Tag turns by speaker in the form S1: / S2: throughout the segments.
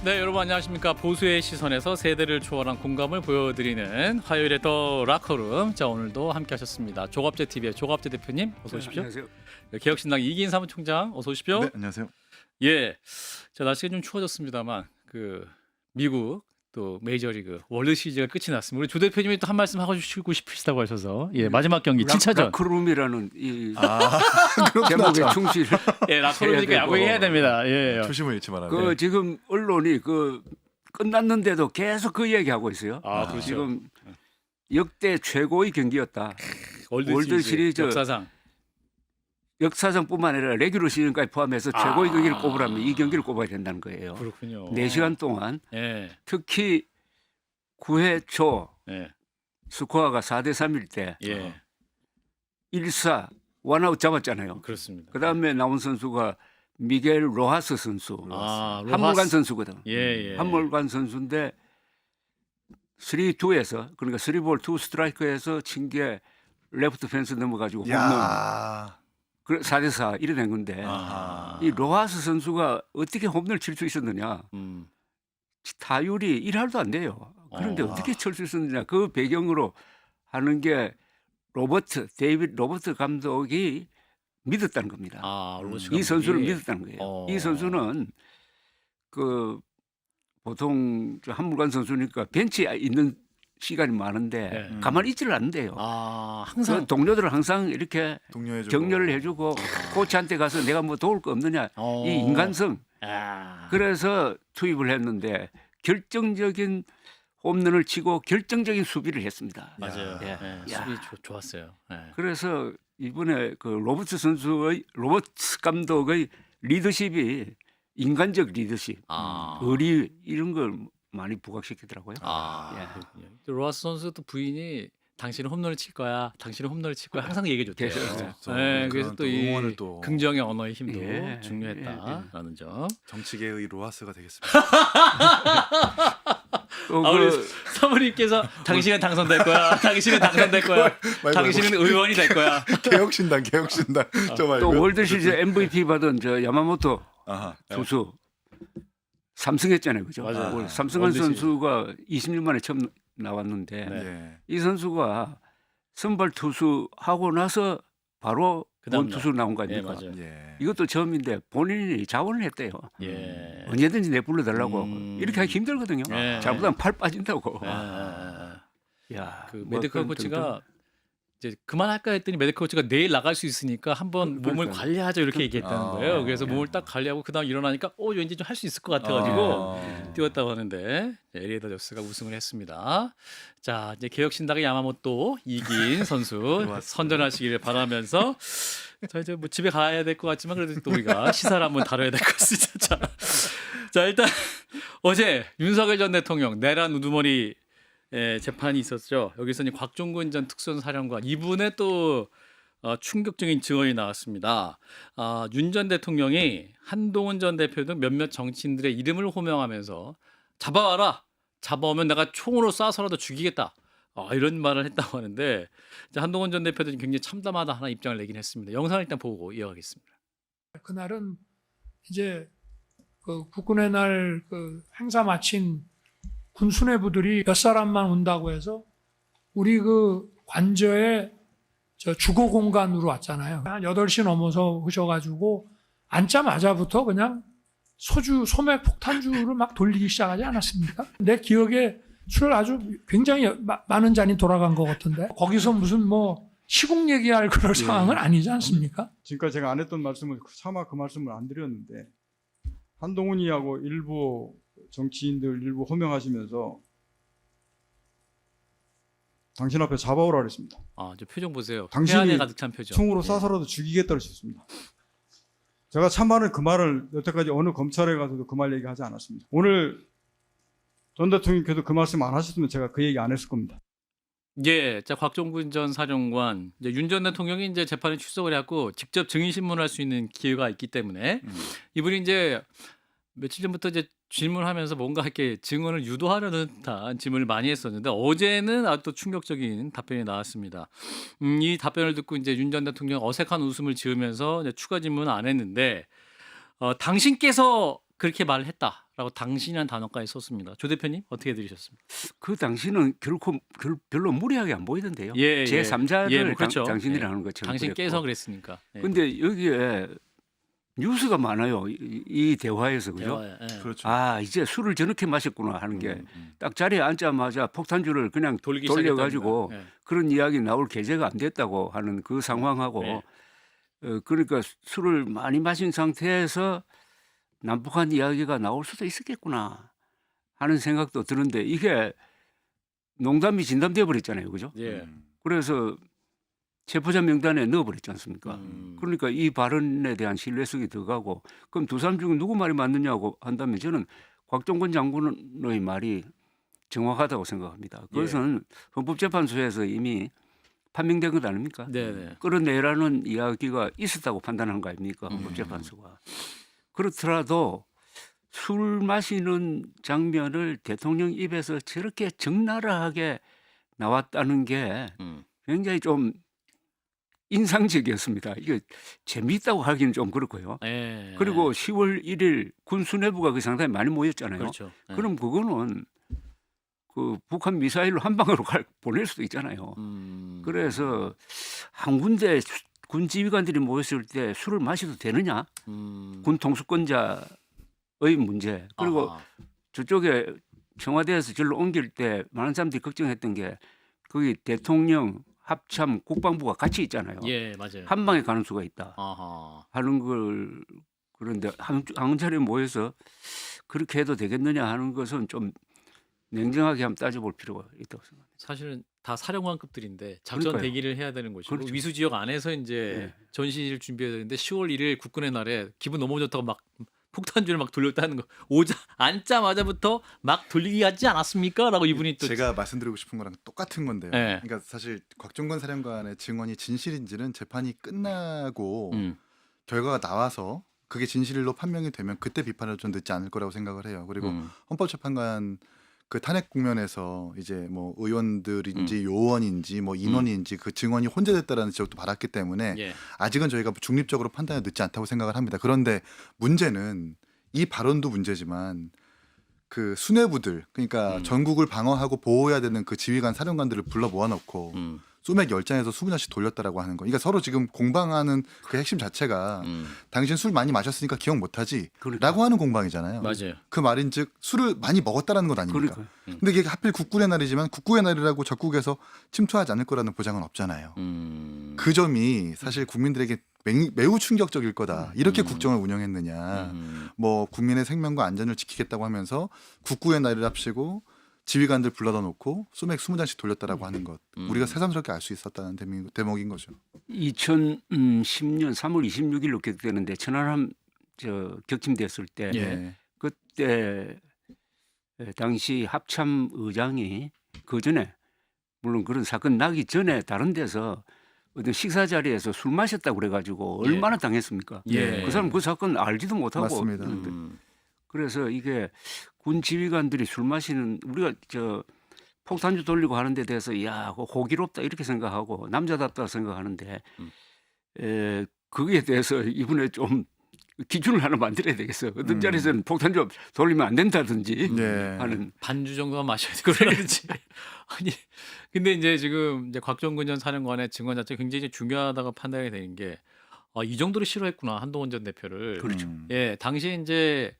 S1: 네, 여러분 안녕하십니까. 보수의 시선에서 세대를 초월한 공감을 보여드리는 화요일의 더 라커룸. 자, 오늘도 함께 하셨습니다. 조갑재 TV의 조갑재 대표님 어서 오십시오.
S2: 안녕하세요.
S1: 네, 개혁신당 이기인 사무총장 어서 오십시오.
S3: 네, 안녕하세요.
S1: 예, 자, 날씨가 좀 추워졌습니다만 그 미국 또 메이저리그 월드 시리즈가 끝이 났습니다. 우리 조 대표님이 또 한 말씀 하고 싶으시다고 하셔서 예, 마지막 경기 7차전.
S2: 라크룸이라는 이
S3: 그렇구나.
S2: 제목에 충실.
S1: 예, 라커룸이니까 야구 해야 됩니다. 예.
S3: 초심을 잃지 말아야
S2: 그
S3: 돼.
S2: 지금 언론이 그 끝났는데도 계속 그 얘기하고 있어요.
S1: 아, 그렇죠.
S2: 지금 역대 최고의 경기였다. 월드 시리즈 역사상뿐만 아니라 레귤러 시즌까지 포함해서 최고의 경기를 꼽으라면 이 경기를 꼽아야 된다는 거예요.
S1: 그렇군요.
S2: 4시간 동안
S1: 예.
S2: 특히 9회 초
S1: 예.
S2: 스코어가 4대3일 때
S1: 예.
S2: 1사 원아웃 잡았잖아요.
S1: 그렇습니다.
S2: 그다음에 나온 선수가 미겔 로하스 선수.
S1: 아,
S2: 한물간 선수거든.
S1: 예.
S2: 한물간 선수인데 3-2에서 그러니까 3볼 2 스트라이크에서 친 게 레프트 펜스 넘어가지고 홈런.
S3: 야.
S2: 4대4 이래 된 건데
S1: 아하.
S2: 이 로하스 선수가 어떻게 홈런을 칠 수 있었느냐. 타율이 1할도 안 돼요. 그런데 어떻게 칠 수 있었느냐. 그 배경으로 하는 게 데이빗 로버트 감독이 믿었다는 겁니다. 이 선수를 믿었다는 거예요. 이 선수는 그 보통 한물간 선수니까 벤치에 있는 시간이 많은데 가만히 있지를 않는데요.
S1: 항상
S2: 그 동료들을 항상 이렇게
S3: 독려해주고.
S2: 격려를 해주고 코치한테 가서 내가 뭐 도울 거 없느냐. 이 인간성. 그래서 투입을 했는데 결정적인 홈런을 치고 결정적인 수비를 했습니다.
S1: 맞아요.
S2: 예.
S1: 수비 좋았어요. 예.
S2: 그래서 이번에 그 로버트 감독의 리더십이 인간적 리더십, 의리 이런 걸 많이 부각시키더라고요.
S1: 그렇군요. 로하스 선수도 부인이 당신은 홈런을 칠 거야. 당신은 홈런을 칠 거야. 항상 얘기해 줬대요. 그래서 또 이
S3: 응원을 또
S1: 긍정의 언어의 힘도 중요했다라는 점.
S3: 정치계의 로하스가 되겠습니다.
S1: 우리 사모님께서 당신은 당선될 거야. 당신은 당선될 거야. 당신은 의원이 될 거야.
S3: 개혁신당 저 말고.
S2: 또 월드 시리즈 MVP 받은 저 야마모토 투수 3승했잖아요, 그죠?
S1: 맞아요.
S2: 삼승한 선수가 20년 만에 처음 나왔는데 이 선수가 선발 투수 하고 나서 바로 본 투수 나온 거 아닙니까? 이것도 처음인데 본인이 자원을 했대요. 언제든지 내불러달라고 이렇게 하기 힘들거든요. 잘못하면 팔 빠진다고.
S1: 그 메디컬 코치가 이제 그만할까 했더니 메디컬 코치가 내일 나갈 수 있으니까 한번 몸을 관리하자 이렇게 얘기했다는 거예요. 그래서 몸을 딱 관리하고 그다음 일어나니까 왠지 좀 할 수 있을 것 같아가지고 뛰었다고 하는데 에리에더 저스가 우승을 했습니다. 자, 이제 개혁신당의 야마모토 이긴 선수 선전하시기를 바라면서 자, 이제 뭐 집에 가야 될 것 같지만 그래도 또 우리가 시사를 한번 다뤄야 될 것 같습니다. 자, 일단 어제 윤석열 전 대통령 내란 우두머리 재판이 있었죠. 여기서 이제 곽종근 전 특수사령관 이분의 또 충격적인 증언이 나왔습니다. 윤 전 대통령이 한동훈 전 대표 등 몇몇 정치인들의 이름을 호명하면서 잡아와라. 잡아오면 내가 총으로 쏴서라도 죽이겠다. 이런 말을 했다고 하는데 한동훈 전 대표도 굉장히 참담하다 하나 입장을 내긴 했습니다. 영상을 일단 보고 이어가겠습니다.
S4: 그날은 이제 그 국군의 날 그 행사 마친 군 수뇌부들이 몇 사람만 온다고 해서 우리 그 관저에 저 주거 공간으로 왔잖아요. 한 8시 넘어서 오셔가지고 앉자마자부터 그냥 소맥 폭탄주를 막 돌리기 시작하지 않았습니까? 내 기억에 술 아주 굉장히 많은 잔이 돌아간 것 같은데 거기서 무슨 뭐 시국 얘기할 그런 상황은 아니지 않습니까?
S5: 지금까지 제가 안 했던 말씀을 차마 그 말씀을 안 드렸는데 한동훈이하고 일부 정치인들 일부 호명하시면서 당신 앞에 잡아오라 그랬습니다.
S1: 저 표정 보세요.
S5: 당신이
S1: 회한에 가득 찬 표정.
S5: 총으로 쏴서라도 죽이겠다고 했습니다. 제가 참말은 그 말을 여태까지 어느 검찰에 가서도 그 말 얘기하지 않았습니다. 오늘 전 대통령께서 그 말씀 안 하셨으면 제가 그 얘기 안 했을 겁니다.
S1: 자 곽종근 전 사령관, 윤 전 대통령이 이제 재판에 출석을 해갖고 직접 증인 신문할 수 있는 기회가 있기 때문에 이분이 이제 며칠 전부터 이제 질문하면서 뭔가 이렇게 증언을 유도하려는 듯한 질문을 많이 했었는데 어제는 아주 또 충격적인 답변이 나왔습니다. 이 답변을 듣고 이제 윤 전 대통령 어색한 웃음을 지으면서 이제 추가 질문은 안 했는데 당신께서 그렇게 말을 했다라고 당신이라는 단어까지 썼습니다. 조 대표님 어떻게 들으셨습니까?
S2: 그 당신은 결코 별로 무리하게 안 보이던데요.
S1: 예,
S2: 제
S1: 예.
S2: 3자를
S1: 예, 뭐 그렇죠.
S2: 당신이라는 것처럼.
S1: 당신께서 그랬으니까. 예.
S2: 근데 여기에 뉴스가 많아요. 이 대화에서 그죠?
S1: 대화에, 예.
S3: 그렇죠.
S2: 아 이제 술을 저렇게 마셨구나 하는 게 딱 자리에 앉자마자 폭탄주를 그냥
S1: 돌리기
S2: 돌려가지고
S1: 시작했다니까. 예.
S2: 그런 이야기 나올 계제가 안 됐다고 하는 그 상황하고
S1: 네.
S2: 그러니까 술을 많이 마신 상태에서 난폭한 이야기가 나올 수도 있었겠구나 하는 생각도 드는데 이게 농담이 진담돼 버렸잖아요, 그죠?
S1: 예.
S2: 그래서 체포자 명단에 넣어버렸지 않습니까?
S1: 음.
S2: 그러니까 이 발언에 대한 신뢰성이 들어가고 그럼 두 사람 중에 누구 말이 맞느냐고 한다면 저는 곽종건 장군의 말이 정확하다고 생각합니다. 그것은 헌법재판소에서 이미 판명된 것 아닙니까?
S1: 네네.
S2: 끌어내라는 이야기가 있었다고 판단한 거 아닙니까? 헌법재판소가. 그렇더라도 술 마시는 장면을 대통령 입에서 저렇게 적나라하게 나왔다는 게
S1: 음.
S2: 굉장히 좀 인상적이었습니다. 이게 재미있다고 하기는 좀 그렇고요.
S1: 예.
S2: 그리고 10월 1일 군 수뇌부가 그 상당히 많이 모였잖아요.
S1: 그렇죠. 예.
S2: 그럼 그거는 그 북한 미사일로 한 방으로 보낼 수도 있잖아요. 그래서 한 군데 군 지휘관들이 모였을 때 술을 마셔도 되느냐? 군 통수권자의 문제. 그리고
S1: 아하.
S2: 저쪽에 청와대에서 절로 옮길 때 많은 사람들이 걱정했던 게 거기 대통령, 합참, 국방부가 같이 있잖아요.
S1: 예, 맞아요.
S2: 한 방에 가는 수가 있다
S1: 아하.
S2: 하는 걸 그런데 한 자리에 모여서 그렇게 해도 되겠느냐 하는 것은 좀 냉정하게 한번 따져볼 필요가 있다고 생각합니다.
S1: 사실은 다 사령관급들인데 작전
S2: 그러니까요.
S1: 대기를 해야 되는 것이고
S2: 그렇죠.
S1: 위수 지역 안에서 이제
S2: 네.
S1: 전시를 준비해야 되는데 10월 1일 국군의 날에 기분 너무 좋다고 막 폭탄주를 막 돌렸다는 거 앉자마자부터 막 돌리기 하지 않았습니까?라고 이분이 또
S3: 제가 말씀드리고 싶은 거랑 똑같은 건데요.
S1: 네.
S3: 그러니까 사실 곽종건 사령관의 증언이 진실인지는 재판이 끝나고
S1: 음.
S3: 결과가 나와서 그게 진실로 판명이 되면 그때 비판을 좀 늦지 않을 거라고 생각을 해요. 그리고 헌법재판관 그 탄핵 국면에서 이제 뭐 의원들인지 요원인지 뭐 인원인지 그 증언이 혼재됐다라는 지적도 받았기 때문에
S1: 예.
S3: 아직은 저희가 중립적으로 판단이 늦지 않다고 생각을 합니다. 그런데 문제는 이 발언도 문제지만 그 수뇌부들 그러니까 전국을 방어하고 보호해야 되는 그 지휘관 사령관들을 불러 모아놓고 소맥 10잔에서 20잔씩 돌렸다라고 하는 거. 그러니까 서로 지금 공방하는 그 핵심 자체가 당신 술 많이 마셨으니까 기억 못하지
S2: 그러니까.
S3: 라고 하는 공방이잖아요.
S1: 맞아요.
S3: 그 말인즉 술을 많이 먹었다라는 것 아닙니까?
S2: 그러니까요.
S3: 근데 이게 하필 국군의 날이지만 국군의 날이라고 적국에서 침투하지 않을 거라는 보장은 없잖아요. 그 점이 사실 국민들에게 매우 충격적일 거다. 이렇게 국정을 운영했느냐. 뭐 국민의 생명과 안전을 지키겠다고 하면서 국군의 날을 합치고 지휘관들 불러다 놓고 소맥 20잔씩 돌렸다라고 하는 것. 우리가 새삼스럽게 알 수 있었다는 대목인 거죠.
S2: 2010년 3월 26일로 기억되는데 천안함 격침됐을 때
S3: 예.
S2: 그때 당시 합참 의장이 그 전에 물론 그런 사건 나기 전에 다른 데서 어떤 식사 자리에서 술 마셨다고 그래가지고 얼마나 당했습니까?
S1: 예.
S2: 그 사람 그 사건 알지도 못하고
S3: 맞습니다.
S2: 그래서 이게 군 지휘관들이 술 마시는 우리가 폭탄주 돌리고 하는 데 대해서 야 호기롭다 이렇게 생각하고 남자답다 생각하는데 거기에 대해서 이번에 좀 기준을 하나 만들어야 되겠어요. 어떤 자리에서는 폭탄주 돌리면 안 된다든지
S3: 네.
S2: 하는
S1: 반주 정도만 마셔야 되고 그러는지 아니 근데 이제 지금 이제 곽종근 전 사령관의 증언 자체가 굉장히 중요하다고 판단이 되는 게 이 정도로 싫어했구나 한동훈 전 대표를.
S2: 그렇죠.
S1: 예, 당시에 이제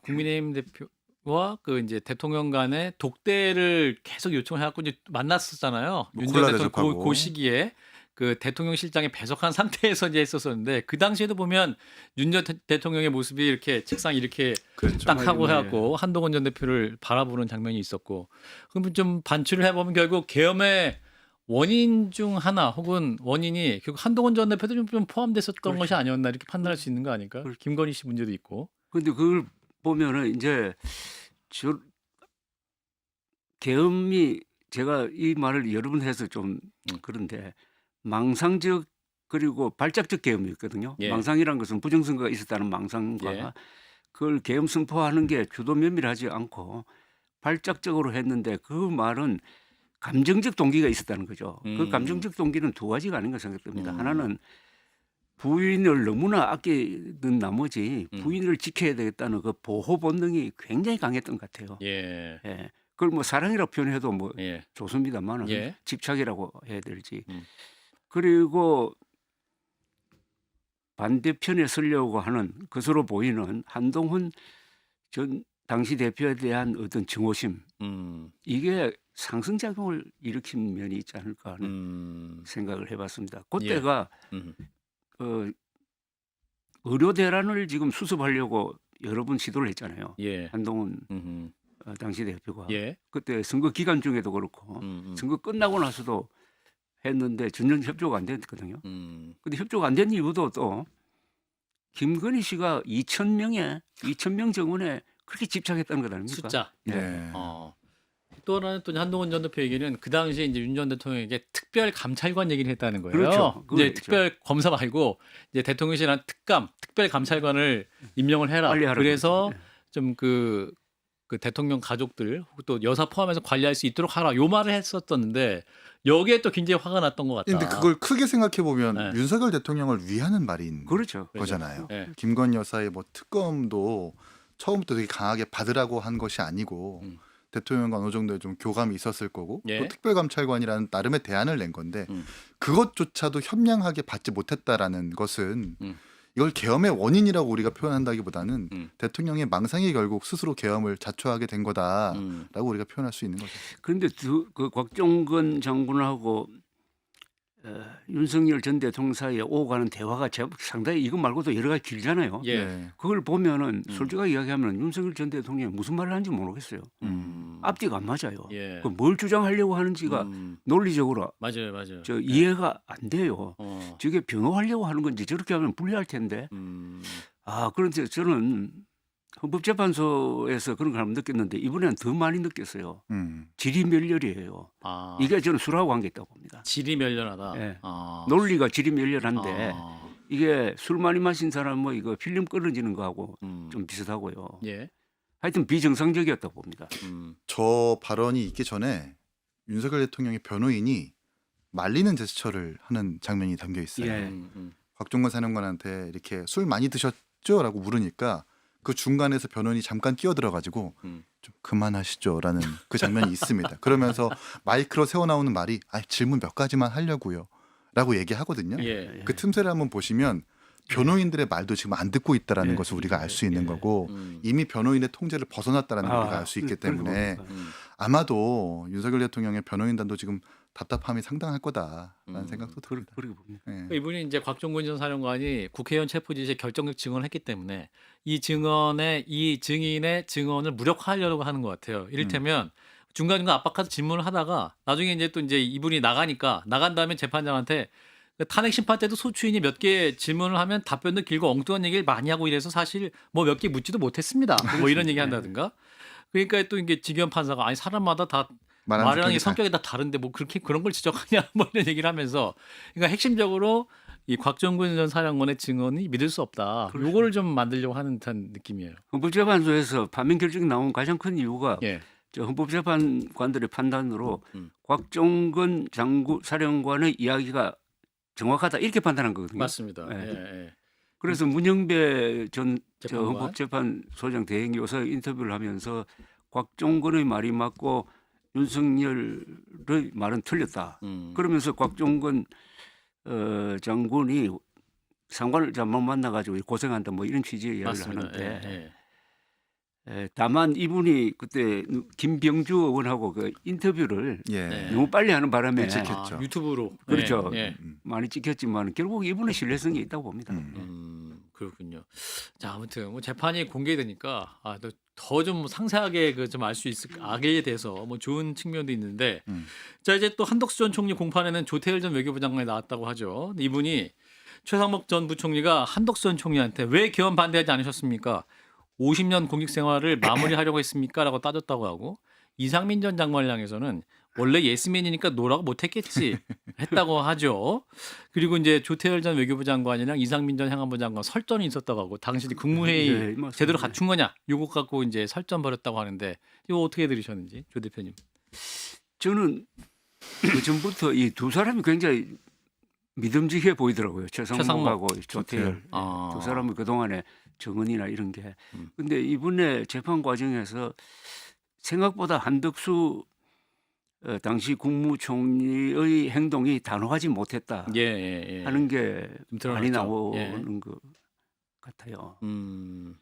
S1: 국민의힘 대표와 그 이제 대통령 간의 독대를 계속 요청을 해갖고 이제 만났었잖아요.
S3: 뭐
S1: 윤 전
S3: 콜라
S1: 대통령
S3: 대접하고.
S1: 그 시기에 그 대통령 실장에 배석한 상태에서 이제 했었었는데 그 당시에도 보면 윤 전 대통령의 모습이 이렇게 책상 이렇게
S3: 그렇죠.
S1: 딱 하고
S2: 네.
S1: 해갖고 한동훈 전 대표를 바라보는 장면이 있었고 그럼 좀 반추를 해보면 결국 계엄의 원인 중 하나 혹은 원인이 결국 한동훈 전 대표도 좀 포함됐었던
S2: 그렇죠.
S1: 것이 아니었나 이렇게 판단할 수 있는 거 아닐까?
S2: 그렇죠.
S1: 김건희 씨 문제도 있고.
S2: 근데 그걸 보면은 이제 계엄이 제가 이 말을 여러 번 해서 좀 그런데 망상적 그리고 발작적 계엄이었거든요.
S1: 예.
S2: 망상이란 것은 부정선거가 있었다는 망상과
S1: 예.
S2: 그걸 계엄 선포하는 게 주도 면밀하지 않고 발작적으로 했는데 그 말은 감정적 동기가 있었다는 거죠. 그 감정적 동기는 두 가지가 아닌가 생각됩니다. 하나는 부인을 너무나 아끼는 나머지 부인을 지켜야 되겠다는 그 보호 본능이 굉장히 강했던 것 같아요.
S1: 예.
S2: 예. 그걸 뭐 사랑이라고 표현해도 뭐
S1: 예.
S2: 좋습니다만
S1: 예.
S2: 집착이라고 해야 될지.
S1: 음.
S2: 그리고 반대편에 서려고 하는 것으로 보이는 한동훈 전 당시 대표에 대한 어떤 증오심 이게 상승작용을 일으킨 면이 있지 않을까 하는 생각을 해봤습니다. 그때가 의료 대란을 지금 수습하려고 여러 번 시도를 했잖아요.
S1: 예.
S2: 한동훈 당시 대표가
S1: 예.
S2: 그때 선거 기간 중에도 그렇고 선거 끝나고 나서도 했는데 전혀 협조가 안 됐거든요. 근데 협조가 안 된 이유도 또 김건희 씨가 2,000명 정원에 그렇게 집착했다는 것 아닙니까?
S1: 숫자.
S3: 네.
S1: 또 하나는 또 한동훈 전 대표 얘기는 그 당시에 이제 윤 전 대통령에게 특별 감찰관 얘기를 했다는 거예요.
S2: 그렇죠.
S1: 이제
S2: 그렇죠.
S1: 특별 검사 말고 이제 대통령실한 특별 감찰관을 임명을 해라.
S2: 빨리 하라고
S1: 그래서
S2: 그랬죠.
S1: 좀 그 대통령 가족들 또 여사 포함해서 관리할 수 있도록 하라. 요 말을 했었었는데 여기에 또 굉장히 화가 났던 것 같다.
S3: 근데 그걸 크게 생각해 보면
S1: 네.
S3: 윤석열 대통령을 위하는 말인
S2: 그렇죠.
S3: 거잖아요.
S1: 네.
S3: 김건희 여사의 뭐 특검도 처음부터 되게 강하게 받으라고 한 것이 아니고 대통령과 어느 정도의 좀 교감이 있었을 거고
S1: 예.
S3: 또 특별감찰관이라는 나름의 대안을 낸 건데
S1: 음.
S3: 그것조차도 현명하게 받지 못했다라는 것은
S1: 음.
S3: 이걸 계엄의 원인이라고 우리가 표현한다기보다는
S1: 음.
S3: 대통령의 망상이 결국 스스로 계엄을 자초하게 된 거다라고
S1: 음.
S3: 우리가 표현할 수 있는 거죠.
S2: 그런데 그 곽종근 장군하고 윤석열 전 대통령 사이에 오가는 대화가 상당히 이것 말고도 여러 가지 길잖아요.
S1: 예.
S3: 네.
S2: 그걸 보면은 솔직하게 이야기하면 윤석열 전 대통령이 무슨 말을 하는지 모르겠어요. 앞뒤가 안 맞아요.
S1: 예.
S2: 뭘 주장하려고 하는지가 논리적으로
S1: 맞아요.
S2: 이해가 안 돼요.
S1: 어.
S2: 저게 변호하려고 하는 건지 저렇게 하면 불리할 텐데. 그런데 저는 헌법재판소에서 그런 걸 한번 느꼈는데 이번에는 더 많이 느꼈어요. 지리멸렬이에요. 이게 저는 술하고 관계 있다고 봅니다.
S1: 지리멸렬하다.
S2: 예.
S1: 아.
S2: 논리가 지리멸렬한데
S1: 아.
S2: 이게 술 많이 마신 사람 뭐 이거 필름 끊어지는 거하고
S1: 음.
S2: 좀 비슷하고요.
S1: 예.
S2: 하여튼 비정상적이었다고 봅니다.
S3: 저 발언이 있기 전에 윤석열 대통령의 변호인이 말리는 제스처를 하는 장면이 담겨 있어요.
S2: 예.
S3: 곽종건 사령관한테 이렇게 술 많이 드셨죠?라고 물으니까 그 중간에서 변호인이 잠깐 끼어들어가지고 좀 그만하시죠라는 그 장면이 있습니다. 그러면서 마이크로 새어 나오는 말이 질문 몇 가지만 하려고요라고 얘기하거든요.
S1: 예.
S3: 그 틈새를 한번 보시면 변호인들의 말도 지금 안 듣고 있다라는 것을 우리가 알 수 있는 거고 이미 변호인의 통제를 벗어났다라는 걸 우리가 알 수 있기 때문에 아마도 윤석열 대통령의 변호인단도 지금 답답함이 상당할 거다라는 생각도 듭니다.
S2: 그렇게 봅니다.
S3: 네.
S1: 이분이 이제 곽종근 전 사령관이 국회의원 체포 지시에 결정적 증언을 했기 때문에 이 증인의 증언을 무력화하려고 하는 것 같아요. 이를테면 중간중간 압박해서 질문을 하다가 나중에 이제 이분이 나간 다음에 재판장한테 탄핵 심판 때도 소추인이 몇 개 질문을 하면 답변도 길고 엉뚱한 얘기를 많이 하고 이래서 사실 뭐 몇 개 묻지도 못했습니다. 뭐 이런 얘기 한다든가. 그러니까 또 이게 지기현 판사가 사람마다 다 말하는 게 성격이 다 다른데 뭐 그렇게 그런 걸 지적하냐 뭐 이런 얘기를 하면서 그러니까 핵심적으로 이 곽종근 전 사령관의 증언이 믿을 수 없다. 요거를 좀 만들려고 하는 듯한 느낌이에요.
S2: 헌법재판소에서 판명 결정이 나온 가장 큰 이유가
S1: 예.
S2: 저 헌법재판관들의 판단으로 곽종근 사령관의 이야기가 정확하다 이렇게 판단한 거거든요.
S1: 맞습니다.
S2: 예.
S1: 예.
S2: 그래서 문영배 전
S1: 재판관.
S2: 헌법재판소장 대행교사 인터뷰를 하면서 곽종근의 말이 맞고 윤석열의 말은 틀렸다. 그러면서 곽종근 장군이 상관을 잘못 만나가지고 고생한다 뭐 이런 취지의 이야기를
S1: 맞습니다.
S2: 하는데 다만 이분이 그때 김병주 의원하고 그 인터뷰를
S3: 예.
S2: 너무 빨리 하는 바람에
S3: 찍혔죠.
S1: 유튜브로.
S2: 그렇죠.
S1: 예.
S2: 많이 찍혔지만 결국 이분의 신뢰성이 있다고 봅니다.
S1: 그렇군요. 자, 아무튼 뭐 재판이 공개되니까 더 좀 상세하게 좀 알 수 있을 악에 대해서 뭐 좋은 측면도 있는데 자 이제 또 한덕수 전 총리 공판에는 조태열 전 외교부 장관이 나왔다고 하죠. 이분이 최상목 전 부총리가 한덕수 전 총리한테 왜 개헌 반대하지 않으셨습니까? 50년 공직 생활을 마무리하려고 했습니까? 라고 따졌다고 하고 이상민 전 장관을 향해서는 원래 예스맨이니까 노라고 못했겠지 했다고 하죠. 그리고 이제 조태열 전 외교부 장관이랑 이상민 전 행안부 장관 설전이 있었다고 하고 당시 국무회의
S2: 네, 맞습니다.
S1: 제대로 갖춘 거냐 요거 갖고 이제 설전 벌였다고 하는데 이거 어떻게 들으셨는지 조 대표님.
S2: 저는 그 전부터 이 두 사람이 굉장히 믿음직해 보이더라고요. 최상목하고 조태열
S1: 아.
S2: 두 사람은 그동안에 정은이나 이런 게.
S1: 음.
S2: 근데 이번에 재판 과정에서 생각보다 한덕수 당시 국무총리의 행동이 단호하지 못했다
S1: 예, 예, 예.
S2: 하는 게
S1: 좀
S2: 많이
S1: 드러났죠.
S2: 나오는
S1: 예.
S2: 것 같아요.
S1: 음.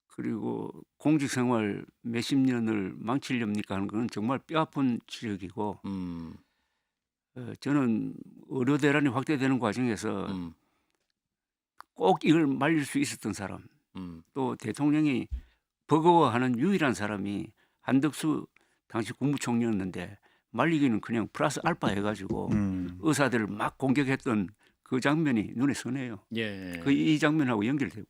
S2: 그리고 공직 생활 몇십 년을 망치렵니까 하는 건 정말 뼈아픈 지적이고
S1: 음.
S2: 저는 의료 대란이 확대되는 과정에서
S1: 음.
S2: 꼭 이걸 말릴 수 있었던 사람, 또 대통령이 버거워하는 유일한 사람이 한덕수 당시 국무총리였는데 말리기는 그냥 플러스 알파 해가지고 의사들을 막 공격했던 그 장면이 눈에 선해요.
S1: 예.
S2: 이 장면하고 연결됩니다.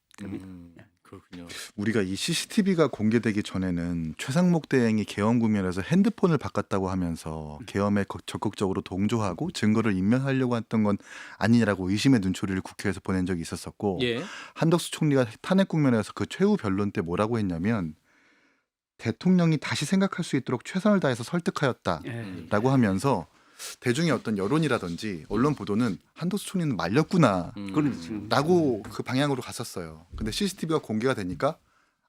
S1: 그렇군요.
S3: 우리가 이 CCTV가 공개되기 전에는 최상목 대행이 계엄 국면에서 핸드폰을 바꿨다고 하면서 계엄에 적극적으로 동조하고 증거를 인멸하려고 했던 건 아니냐라고 의심의 눈초리를 국회에서 보낸 적이 있었었고
S1: 예.
S3: 한덕수 총리가 탄핵 국면에서 그 최후 변론 때 뭐라고 했냐면 대통령이 다시 생각할 수 있도록 최선을 다해서 설득하였다라고 하면서 대중의 어떤 여론이라든지 언론 보도는 한덕수 총리는 말렸구나 라고 그 방향으로 갔었어요. 근데 CCTV가 공개가 되니까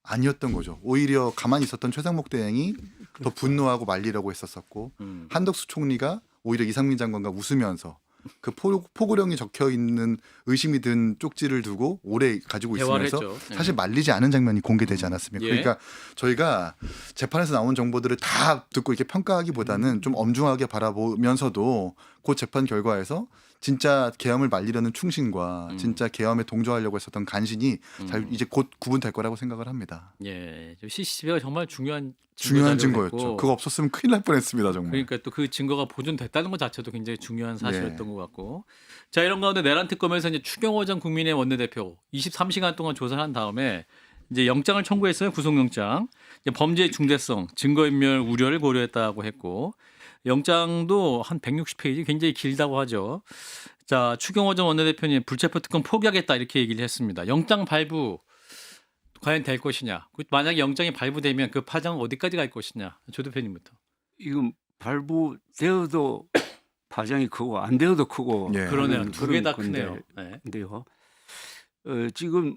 S3: 아니었던 거죠. 오히려 가만히 있었던 최상목 대행이 더 분노하고 말리려고 했었었고 한덕수 총리가 오히려 이상민 장관과 웃으면서 그 포고령이 적혀 있는 의심이 든 쪽지를 두고 오래 가지고
S1: 대화를
S3: 있으면서
S1: 했죠.
S3: 사실 말리지 않은 장면이 공개되지 않았습니까?
S1: 예.
S3: 그러니까 저희가 재판에서 나온 정보들을 다 듣고 이렇게 평가하기보다는 좀 엄중하게 바라보면서도 그 재판 결과에서 진짜 계엄을 말리려는 충신과 진짜 계엄에 동조하려고 했었던 간신이 잘 이제 곧 구분될 거라고 생각을 합니다.
S1: 예. CCTV가 정말 중요한
S3: 증거였죠. 그거 없었으면 큰일 날 뻔했습니다, 정말.
S1: 그러니까 또 그 증거가 보존됐다는 것 자체도 굉장히 중요한 사실이었던
S3: 예.
S1: 것 같고. 자, 이런 가운데 내란 특검에서 이제 추경호 전 국민의힘 원내대표 23시간 동안 조사를 한 다음에 이제 영장을 청구했어요. 구속영장. 이제 범죄의 중대성, 증거인멸 우려를 고려했다고 했고 영장도 한 160페이지 굉장히 길다고 하죠. 자, 추경호 전 원내대표님 불체포 특검 포기하겠다 이렇게 얘기를 했습니다. 영장 발부 과연 될 것이냐. 만약에 영장이 발부되면 그 파장은 어디까지 갈 것이냐. 조 대표님부터.
S2: 이건 발부되어도 파장이 크고 안 되어도 크고
S3: 예.
S1: 그러네요. 두 개 다
S2: 그런
S1: 크네요. 네.
S2: 건데요. 지금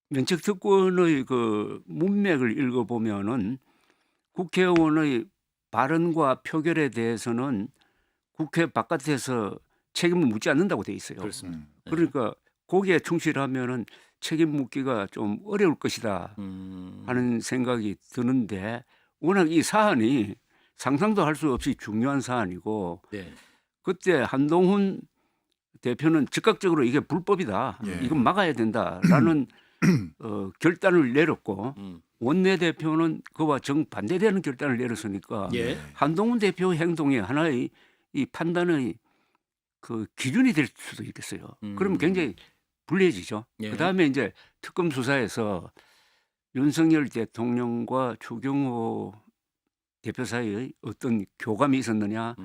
S2: 면책특권의 그 문맥을 읽어보면은 국회의원의 발언과 표결에 대해서는 국회 바깥에서 책임을 묻지 않는다고 돼 있어요.
S1: 그렇습니다.
S2: 그러니까 거기에 충실하면은 책임 묻기가 좀 어려울 것이다 하는 생각이 드는데 워낙 이 사안이 상상도 할 수 없이 중요한 사안이고
S1: 네.
S2: 그때 한동훈 대표는 즉각적으로 이게 불법이다.
S3: 예.
S2: 이건 막아야 된다라는 결단을 내렸고 원내대표는 그와 정반대되는 결단을 내렸으니까
S1: 예.
S2: 한동훈 대표 행동이 하나의 이 판단의 그 기준이 될 수도 있겠어요. 그러면 굉장히 불리해지죠.
S1: 예.
S2: 그다음에 이제 특검 수사에서 윤석열 대통령과 추경호 대표 사이의 어떤 교감이 있었느냐,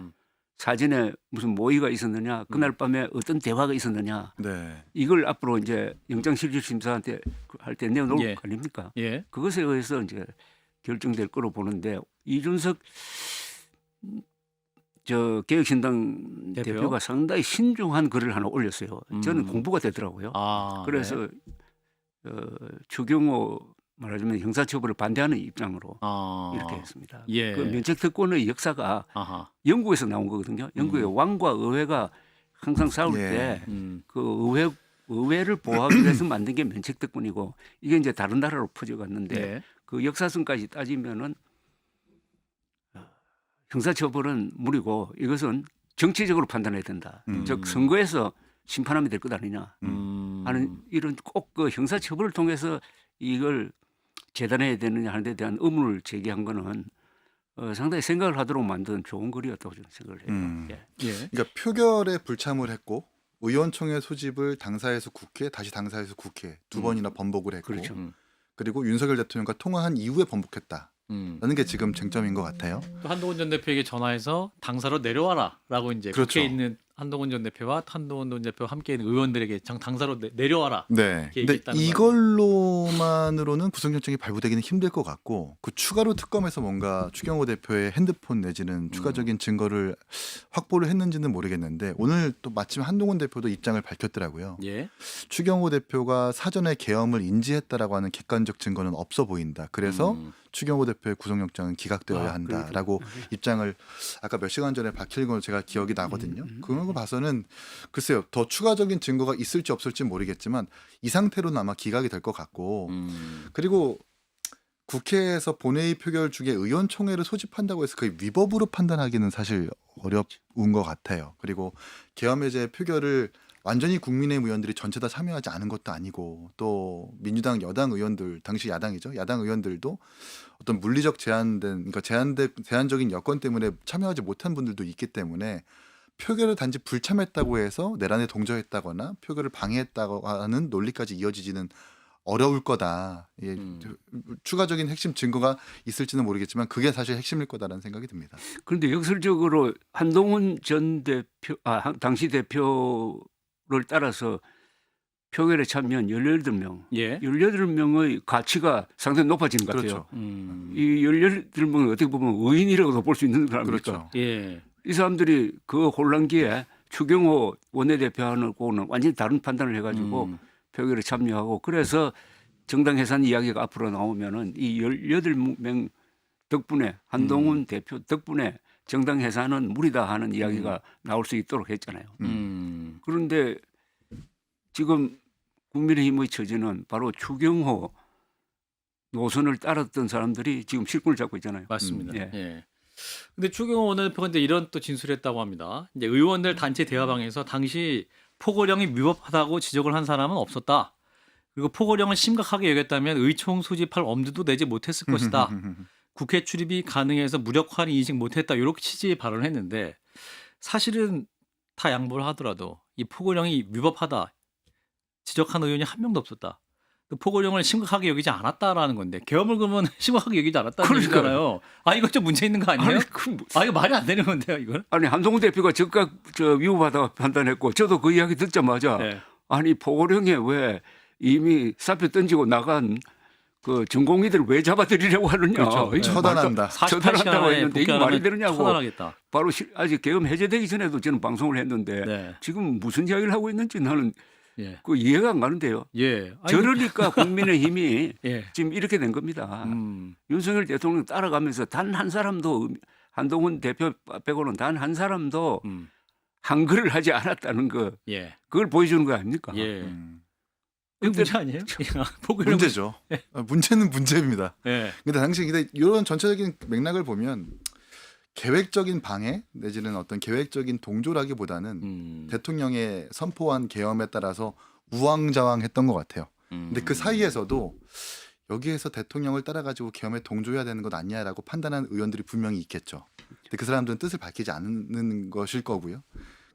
S2: 사전에 무슨 모의가 있었느냐, 그날 밤에 어떤 대화가 있었느냐,
S3: 네.
S2: 이걸 앞으로 이제 영장실질심사한테 할 때 내어놓을
S1: 예.
S2: 거 아닙니까?
S1: 예.
S2: 그것에 의해서 이제 결정될 거로 보는데 이준석 저 개혁신당
S1: 대표?
S2: 대표가 상당히 신중한 글을 하나 올렸어요. 저는 공부가 되더라고요.
S1: 아,
S2: 그래서 추경호 말하자면 형사처벌을 반대하는 입장으로 이렇게 했습니다.
S1: 예.
S2: 그 면책특권의 역사가
S1: 아하.
S2: 영국에서 나온 거거든요. 영국의 왕과 의회가 항상 싸울
S3: 예.
S2: 때 그 의회를 보호하기 위해서 만든 게 면책특권이고 이게 이제 다른 나라로 퍼져갔는데
S1: 네.
S2: 그 역사성까지 따지면은 형사처벌은 무리고 이것은 정치적으로 판단해야 된다. 즉 선거에서 심판하면 될 것 아니냐 하는 이런 꼭 그 형사처벌을 통해서 이걸 재단해야 되느냐 하는 데 대한 의문을 제기한 거는 상당히 생각을 하도록 만든 좋은 글이었다고 저는 생각을 해요.
S1: 예.
S3: 그러니까 표결에 불참을 했고 의원총회 소집을 당사에서 국회 다시 당사에서 국회 두 번이나 번복을 했고
S2: 그렇죠.
S3: 그리고 윤석열 대통령과 통화한 이후에 번복했다라는 게 지금 쟁점인 것 같아요.
S1: 또 한동훈 전 대표에게 전화해서 당사로 내려와라라고 이제
S3: 그렇죠.
S1: 국회에 있는 한동훈 전 대표와 한동훈 전 대표와 함께 있는 의원들에게 당사로 내려와라.
S3: 네.
S1: 이렇게
S3: 근데
S1: 얘기했다는
S3: 이걸로만으로는 구속영장이 발부되기는 힘들 것 같고 그 추가로 특검에서 뭔가 추경호 대표의 핸드폰 내지는 추가적인 증거를 확보를 했는지는 모르겠는데 오늘 또 마침 한동훈 대표도 입장을 밝혔더라고요.
S1: 예.
S3: 추경호 대표가 사전에 계엄을 인지했다라고 하는 객관적 증거는 없어 보인다. 그래서 추경호 대표의 구속영장은 기각되어야 한다라고 입장을 아까 몇 시간 전에 밝힌 걸 제가 기억이 나거든요. 그런 거 봐서는 글쎄요. 더 추가적인 증거가 있을지 없을지 모르겠지만 이 상태로는 아마 기각이 될 것 같고 그리고 국회에서 본회의 표결 중에 의원총회를 소집한다고 해서 그게 위법으로 판단하기는 사실 어려운 것 같아요. 그리고 계엄해제 표결을 완전히 국민의힘 의원들이 전체 다 참여하지 않은 것도 아니고 또 민주당 여당 의원들 당시 야당이죠. 야당 의원들도 어떤 물리적 그러니까 제한적인 여건 때문에 참여하지 못한 분들도 있기 때문에 표결을 단지 불참했다고 해서 내란에 동조했다거나 표결을 방해했다고 하는 논리까지 이어지지는 어려울 거다. 예, 추가적인 핵심 증거가 있을지는 모르겠지만 그게 사실 핵심일 거다라는 생각이 듭니다.
S2: 그런데 역설적으로 한동훈 전 대표, 당시 대표를 따라서 표결에 참여한 18명,
S1: 예.
S2: 18명의 가치가 상당히 높아지는 것 같아요.
S3: 그렇죠.
S2: 이 18명은 어떻게 보면 의인이라고도 볼 수 있는 사람입니까?
S3: 그렇죠.
S1: 예.
S2: 이 사람들이 그 혼란기에 추경호 원내대표하고는 완전히 다른 판단을 해가지고 표결에 참여하고 그래서 정당 해산 이야기가 앞으로 나오면은 이 18명 덕분에 한동훈 대표 덕분에 정당 해산은 무리다 하는 이야기가 나올 수 있도록 했잖아요. 그런데 지금 국민의힘의 처지는 바로 추경호 노선을 따랐던 사람들이 지금 실권을 잡고 있잖아요.
S1: 맞습니다.
S2: 예.
S1: 예. 근데 추경호 원내대표가 이제 이런 또 진술을 했다고 합니다. 이제 의원들 단체 대화방에서 당시 포고령이 위법하다고 지적을 한 사람은 없었다. 그리고 포고령을 심각하게 여겼다면 의총 소집할 엄두도 내지 못했을 것이다. 국회 출입이 가능해서 무력화는 인식 못했다. 이렇게 취지의 발언을 했는데 사실은 다 양보를 하더라도 이 포고령이 위법하다 지적한 의원이 한 명도 없었다. 그 포고령을 심각하게 여기지 않았다라는 건데 계엄을 그러면 심각하게 여기지 않았다는 얘기잖아요. 이거 좀 문제 있는 거 아니에요? 이거 말이 안 되는 건데요, 이건?
S2: 아니 한동훈 대표가 즉각 위법하다고 판단했고 저도 그 이야기 듣자마자
S1: 네.
S2: 아니 포고령에 왜 이미 사표 던지고 나간 그 전공의들 왜 잡아들이려고 하느냐.
S1: 그렇죠.
S2: 이거
S3: 처단한다.
S2: 처단한다고 했는데 이게 말이 되느냐고.
S1: 처단하겠다.
S2: 바로 아직 계엄 해제되기 전에도 저는 방송을 했는데
S1: 네.
S2: 지금 무슨 이야기를 하고 있는지 나는
S1: 예.
S2: 그 이해가 안 가는데요.
S1: 예.
S2: 저러니까 국민의힘이
S1: 예.
S2: 지금 이렇게 된 겁니다. 윤석열 대통령 따라가면서 단 한 사람도 한동훈 대표 빼고는 단 한 사람도 한글을 하지 않았다는 거.
S1: 예.
S2: 그걸 보여주는 거 아닙니까?
S1: 예. 이거 문제 아니에요? 포고령
S3: 문제죠. 문제는 문제입니다.
S1: 예.
S3: 근데 당시 이런 전체적인 맥락을 보면 계획적인 방해 내지는 어떤 계획적인 동조라기보다는 대통령의 선포한 계엄에 따라서 우왕좌왕했던 것 같아요. 근데 그 사이에서도 여기에서 대통령을 따라가지고 계엄에 동조해야 되는 것 아니냐라고 판단한 의원들이 분명히 있겠죠. 근데 그 사람들은 뜻을 밝히지 않는 것일 거고요.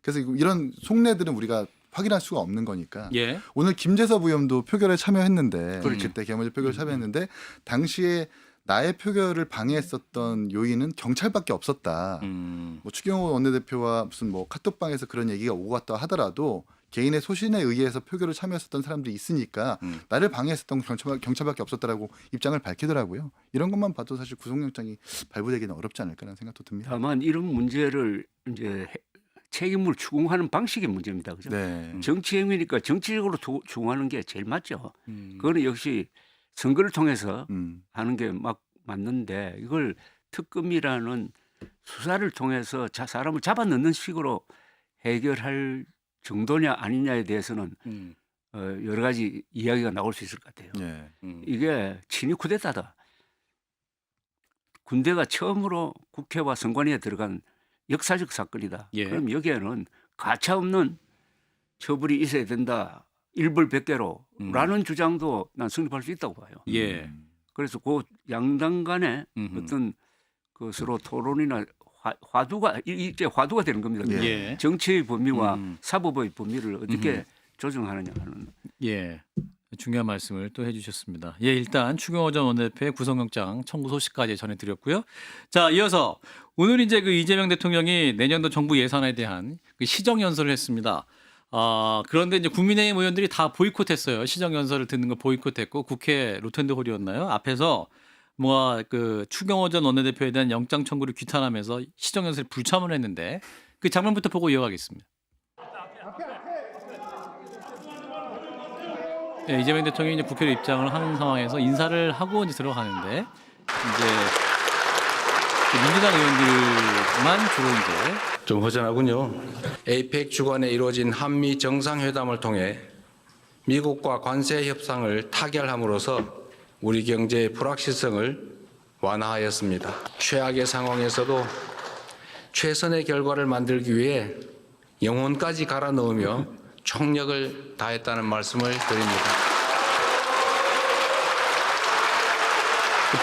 S3: 그래서 이런 속내들은 우리가 확인할 수가 없는 거니까
S1: 예.
S3: 오늘 김재섭 의원도 표결에 참여했는데 그때 계엄제 표결에 참여했는데 당시에 나의 표결을 방해했었던 요인은 경찰밖에 없었다. 뭐 추경호 원내대표와 무슨 뭐 카톡방에서 그런 얘기가 오고 갔다 하더라도 개인의 소신에 의해서 표결을 참여했었던 사람들이 있으니까 나를 방해했었던 경찰밖에 없었다라고 입장을 밝히더라고요. 이런 것만 봐도 사실 구속영장이 발부되기는 어렵지 않을까라는 생각도 듭니다.
S2: 다만 이런 문제를 이제 책임을 추궁하는 방식의 문제입니다. 그죠?
S3: 네.
S2: 정치 행위니까 정치적으로 추궁하는 게 제일 맞죠. 그거는 역시 선거를 통해서 하는 게 막 맞는데 이걸 특검이라는 수사를 통해서 사람을 잡아넣는 식으로 해결할 정도냐 아니냐에 대해서는 여러 가지 이야기가 나올 수 있을 것 같아요.
S3: 네.
S2: 이게 친위 쿠데타다. 군대가 처음으로 국회와 선관위에 들어간 역사적 사건이다.
S1: 예.
S2: 그럼 여기에는 가차없는 처벌이 있어야 된다. 일벌백계로라는 주장도 난 성립할 수 있다고 봐요.
S1: 예.
S2: 그래서 그 양당 간에 어떤 그 서로 토론이나 화두가 이제 화두가 되는 겁니다.
S1: 예.
S2: 정치의 범위와 사법의 범위를 어떻게 조정하느냐 하는.
S1: 예. 중요한 말씀을 또 해주셨습니다. 예, 일단 추경호 전 원내대표의 구속영장 청구 소식까지 전해드렸고요. 자, 이어서 오늘 이제 그 이재명 대통령이 내년도 정부 예산에 대한 그 시정연설을 했습니다. 그런데 이제 국민의힘 의원들이 다 보이콧했어요. 시정연설을 듣는 거 보이콧했고 국회 로텐드 홀이었나요? 앞에서 뭔가 그 추경호 전 원내대표에 대한 영장 청구를 규탄하면서 시정연설에 불참을 했는데 그 장면부터 보고 이어가겠습니다. 네, 이재명 대통령이 이제 국회로 입장을 하는 상황에서 인사를 하고 이제 들어가는데 이제 민주당 의원들만 주로 이제
S6: 좀 허전하군요. 에이펙 주관에 이루어진 한미 정상회담을 통해 미국과 관세 협상을 타결함으로써 우리 경제의 불확실성을 완화하였습니다. 최악의 상황에서도 최선의 결과를 만들기 위해 영혼까지 갈아 넣으며 총력을 다했다는 말씀을 드립니다.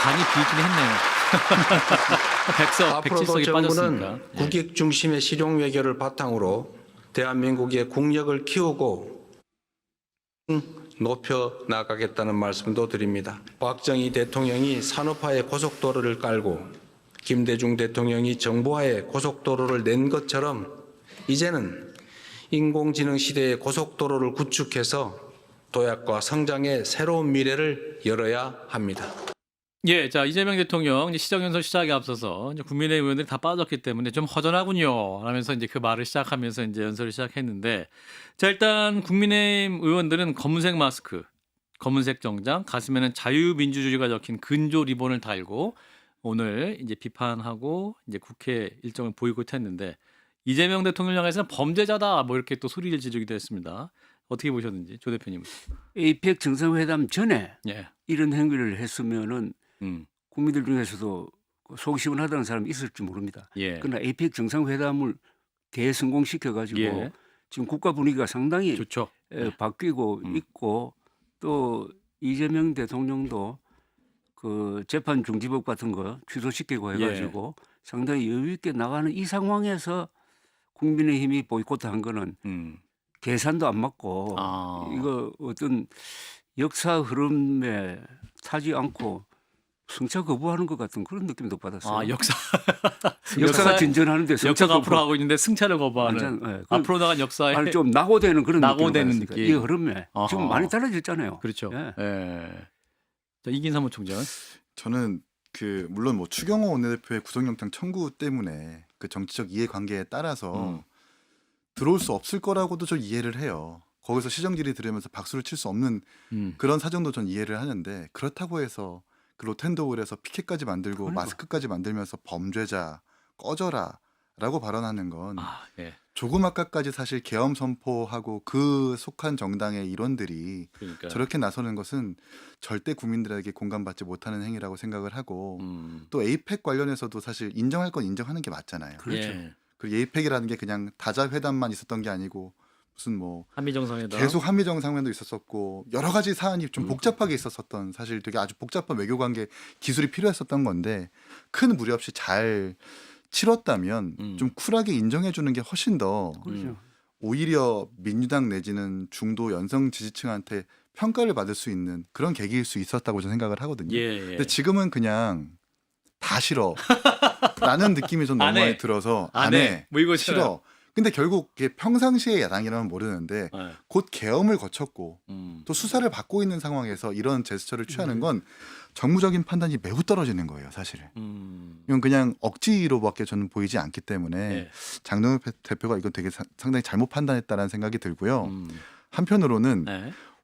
S1: 반이 비기긴 했네요.
S6: 앞으로도
S1: 백지석이
S6: 정부는
S1: 빠졌으니까.
S6: 국익 중심의 실용 외교를 바탕으로 대한민국의 국력을 키우고 높여 나가겠다는 말씀도 드립니다. 박정희 대통령이 산업화의 고속도로를 깔고 김대중 대통령이 정보화의 고속도로를 낸 것처럼 이제는 인공지능 시대의 고속도로를 구축해서 도약과 성장의 새로운 미래를 열어야 합니다.
S1: 예, 자 이재명 대통령 이제 시정연설 시작에 앞서서 이제 국민의힘 의원들이 다 빠졌기 때문에 좀 허전하군요. 하면서 이제 그 말을 시작하면서 이제 연설을 시작했는데, 자 일단 국민의힘 의원들은 검은색 마스크, 검은색 정장, 가슴에는 자유민주주의가 적힌 근조 리본을 달고 오늘 이제 비판하고 이제 국회 일정을 보이콧했는데 이재명 대통령 향해서는 범죄자다 뭐 이렇게 또 소리를 지르기도 했습니다. 어떻게 보셨는지 조 대표님.
S2: 에이펙 정상회담 전에
S1: 예.
S2: 이런 행위를 했으면은 국민들 중에서도 속 시원하다는 사람이 있을지 모릅니다.
S1: 예.
S2: 그러나 에이펙 정상회담을 대성공시켜 가지고
S1: 예.
S2: 지금 국가 분위기가 상당히
S1: 좋죠.
S2: 바뀌고 있고 또 이재명 대통령도 그 재판 중지법 같은 거 취소시키고 해가지고 상당히 여유 있게 나가는 이 상황에서 국민의힘이 보이콧한 거는 계산도 안 맞고 이거 어떤 역사 흐름에 타지 않고 승차 거부하는 것 같은 그런 느낌도 받았어요. 역사가 진전하는데
S1: 역사가 앞으로 가고 있는데 승차를 거부하는
S2: 완전,
S1: 앞으로 나간 역사에
S2: 아니, 좀 낙오되는 그런
S1: 낙오되는
S2: 느낌.
S1: 느낌.
S2: 이 흐름에 지금 많이 달라졌잖아요.
S1: 그렇죠.
S2: 예.
S1: 예. 자, 이긴 사무총장.
S3: 저는 그 물론 뭐 추경호 원내대표의 구속영장 청구 때문에 그 정치적 이해관계에 따라서 들어올 수 없을 거라고도 좀 이해를 해요. 거기서 시정질의 들으면서 박수를 칠 수 없는 그런 사정도 전 이해를 하는데, 그렇다고 해서 그 로텐도홀에서 피켓까지 만들고 마스크까지 만들면서 범죄자 꺼져라 라고 발언하는 건 조금 아까까지 사실 계엄 선포하고 그 속한 정당의 일원들이 저렇게 나서는 것은 절대 국민들에게 공감받지 못하는 행위라고 생각을 하고, 또 에이펙 관련해서도 사실 인정할 건 인정하는 게 맞잖아요.
S1: 그렇죠.
S3: 그리고 에이펙이라는 게 그냥 다자회담만 있었던 게 아니고 무슨 뭐
S1: 한미정상회담
S3: 계속 한미정상회담도 있었었고 여러 가지 사안이 좀 복잡하게 있었었던, 사실 되게 아주 복잡한 외교관계 기술이 필요했었던 건데 큰 무리 없이 잘 치렀다면 좀 쿨하게 인정해 주는 게 훨씬 더 오히려 민주당 내지는 중도 연성 지지층한테 평가를 받을 수 있는 그런 계기일 수 있었다고 저는 생각을 하거든요. 근데 지금은 그냥 다 싫어 라는 느낌이 좀 너무 많이 들어서 안 해.
S1: 뭐 이거
S3: 싫어. 근데 결국 이게 평상시의 야당이라면 모르는데 곧 계엄을 거쳤고 또 수사를 받고 있는 상황에서 이런 제스처를 취하는 건 정무적인 판단이 매우 떨어지는 거예요, 사실은. 이건 그냥 억지로밖에 저는 보이지 않기 때문에 장동혁 대표가 이건 되게 상당히 잘못 판단했다라는 생각이 들고요. 한편으로는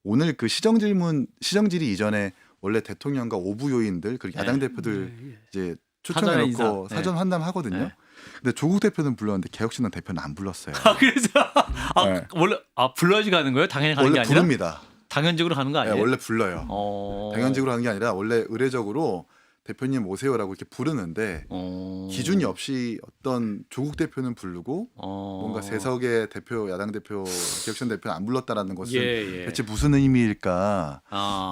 S3: 오늘 그 시정질이 이전에 원래 대통령과 오부 요인들 그리고 야당 대표들 이제 초청해놓고 사전 환담하거든요. 근데 조국 대표는 불렀는데 개혁신당 대표는 안 불렀어요.
S1: 그래서 원래 불러야지 가는 거예요? 당연히 가는 게
S3: 원래
S1: 아니라?
S3: 부릅니다.
S1: 당연적으로 가는 거 아니에요?
S3: 원래 불러요. 당연적으로 하는 게 아니라 원래 의례적으로 대표님 오세요라고 이렇게 부르는데 기준이 없이 어떤 조국 대표는 부르고 뭔가 세석의 대표 야당 대표 기혁신 대표는 안 불렀다라는 것은 대체 무슨 의미일까?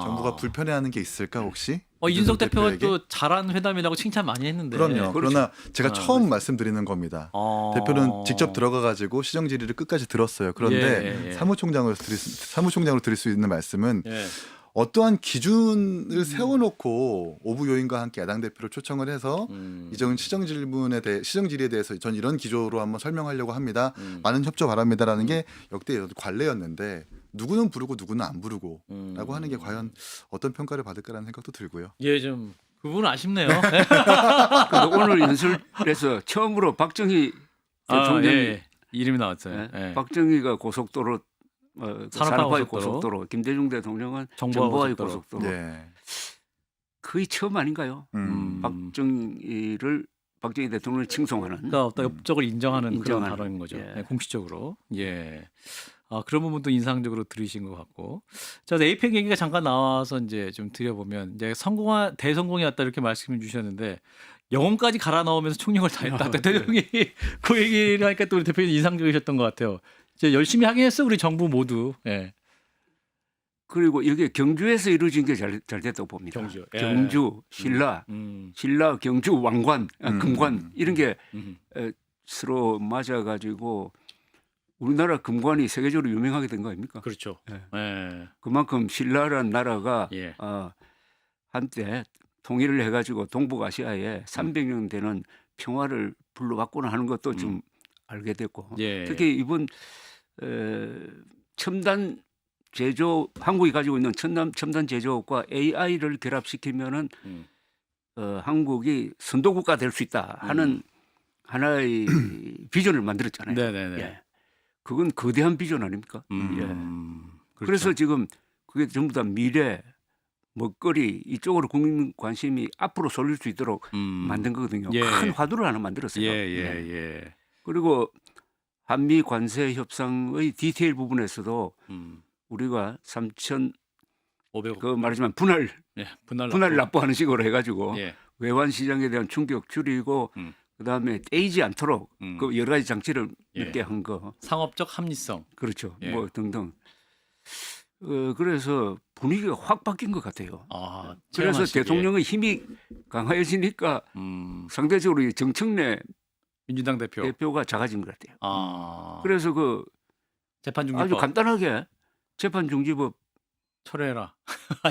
S3: 정부가 불편해하는 게 있을까 혹시?
S1: 이준석 대표가 또 잘한 회담이라고 칭찬 많이 했는데.
S3: 그럼요.
S2: 그렇죠.
S3: 그러나 제가 처음 말씀드리는 겁니다. 대표는 직접 들어가가지고 시정 질의를 끝까지 들었어요. 그런데 사무총장으로 드릴 수 있는 말씀은 어떠한 기준을 세워놓고 오부 요인과 함께 야당 대표를 초청을 해서 이전 시정 질의에 대해서 전 이런 기조로 한번 설명하려고 합니다. 많은 협조 바랍니다라는 게 역대 관례였는데 누구는 부르고 누구는 안 부르고라고 하는 게 과연 어떤 평가를 받을까라는 생각도 들고요.
S1: 예, 좀 그 부분은 아쉽네요.
S2: 오늘 연설에서 처음으로 박정희 대통령이
S1: 이름이 나왔어요. 예.
S2: 박정희가 고속도로 산업화의
S1: 고속도로.
S2: 고속도로, 김대중 대통령은
S1: 정보화의
S2: 정보화의
S1: 고속도로.
S2: 고속도로.
S3: 예.
S2: 거의 처음 아닌가요? 박정희 대통령을 칭송하는.
S1: 그러니까 어떤 업적을 인정하는 그런
S2: 인정하는.
S1: 발언인 거죠.
S2: 예.
S1: 네, 공식적으로. 예. 그런 부분도 인상적으로 들으신 것 같고. 자, 에이펙 얘기가 잠깐 나와서 이제 좀 드려보면 이제 대성공이었다 이렇게 말씀해 주셨는데 영혼까지 갈아 넣으면서 총력을 다했다. 대통령이 그 얘기를 하니까 또 우리 대표님 인상적이셨던 것 같아요. 이제 열심히 하긴 했어 우리 정부 모두. 예.
S2: 그리고 이게 경주에서 이루어진 게 잘 됐다고 봅니다.
S1: 경주. 예.
S2: 경주, 신라, 경주, 왕관, 금관 이런 게 서로 맞아가지고 우리나라 금관이 세계적으로 유명하게 된 거 아닙니까?
S1: 그렇죠.
S2: 예.
S1: 예.
S2: 그만큼 신라라는 나라가
S1: 예.
S2: 한때 통일을 해가지고 동북아시아에 300년 되는 평화를 불러왔구나 하는 것도 좀 알게 됐고
S1: 예.
S2: 특히 이번 첨단 제조 한국이 가지고 있는 첨단 제조업과 AI를 결합시키면은 한국이 선도국가 될 수 있다 하는 하나의 비전을 만들었잖아요.
S1: 네네네.
S2: 예. 그건 거대한 비전 아닙니까? 예.
S1: 그렇죠.
S2: 그래서 지금 그게 전부 다 미래, 먹거리 이쪽으로 국민 관심이 앞으로 쏠릴 수 있도록 만든 거거든요.
S1: 예.
S2: 큰 화두를 하나 만들었어요.
S1: 예.
S2: 그리고 한미 관세 협상의 디테일 부분에서도 우리가 3,500억 그 말하지만 분할 납부하는 식으로 해가지고
S1: 예.
S2: 외환 시장에 대한 충격 줄이고 그다음에 떼이지 않도록 그 여러 가지 장치를 몇 개 한 거.
S1: 상업적 합리성.
S2: 그렇죠.
S1: 예.
S2: 뭐 등등. 그래서 분위기가 확 바뀐 것 같아요. 그래서
S1: 체험하시기에.
S2: 대통령의 힘이 강해지니까 상대적으로 이 정청래
S1: 민주당
S2: 대표가 작아진 것 같아요. 그래서 그
S1: 재판 중지법
S2: 아주 간단하게 재판 중지법
S1: 철회해라.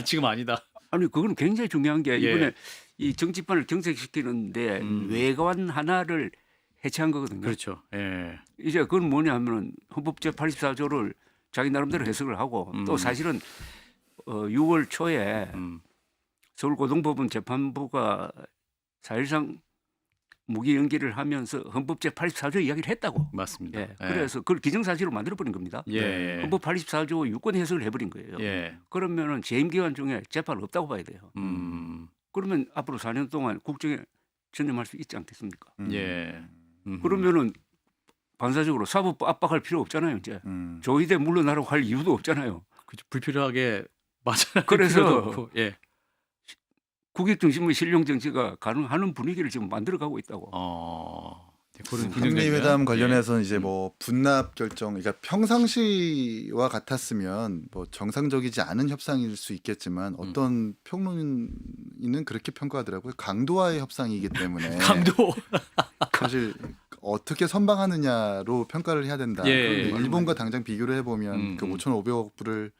S1: 지금 아니다.
S2: 아니 그건 굉장히 중요한 게
S1: 예.
S2: 이번에 이 정치판을 경색시키는데 외관 하나를 해체한 거거든요.
S1: 그렇죠. 예.
S2: 이제 그건 뭐냐 하면은 헌법 제84조를 자기 나름대로 해석을 하고 또 사실은 6월 초에 서울고등법원 재판부가 사실상 무기 연기를 하면서 헌법 제84조 이야기를 했다고.
S1: 맞습니다.
S2: 예. 그래서 그걸 기정사실로 만들어버린 겁니다.
S1: 예.
S2: 헌법 84조 유권 해석을 해버린 거예요.
S1: 예.
S2: 그러면은 재임 기간 중에 재판 없다고 봐야 돼요. 그러면 앞으로 4년 동안 국정에 전념할 수 있지 않겠습니까?
S1: 예.
S2: 그러면은 반사적으로 사법부 압박할 필요 없잖아요. 이제 조희대 물러나라고 할 이유도 없잖아요.
S1: 그렇죠. 불필요하게 맞아요.
S2: 그래서
S1: 예.
S2: 국익 중심의 실용 정치가 가능하는 분위기를 지금 만들어가고 있다고.
S3: 한미 회담 관련해서는
S1: 예.
S3: 이제 뭐 분납 결정, 그러니까 평상시와 같았으면 뭐 정상적이지 않은 협상일 수 있겠지만 어떤 평론인은 그렇게 평가하더라고요. 강도와의 협상이기 때문에
S1: 강도.
S3: 사실 어떻게 선방하느냐로 평가를 해야 된다.
S1: 예.
S3: 일본과 당장 비교를 해보면 그 5,500억 불을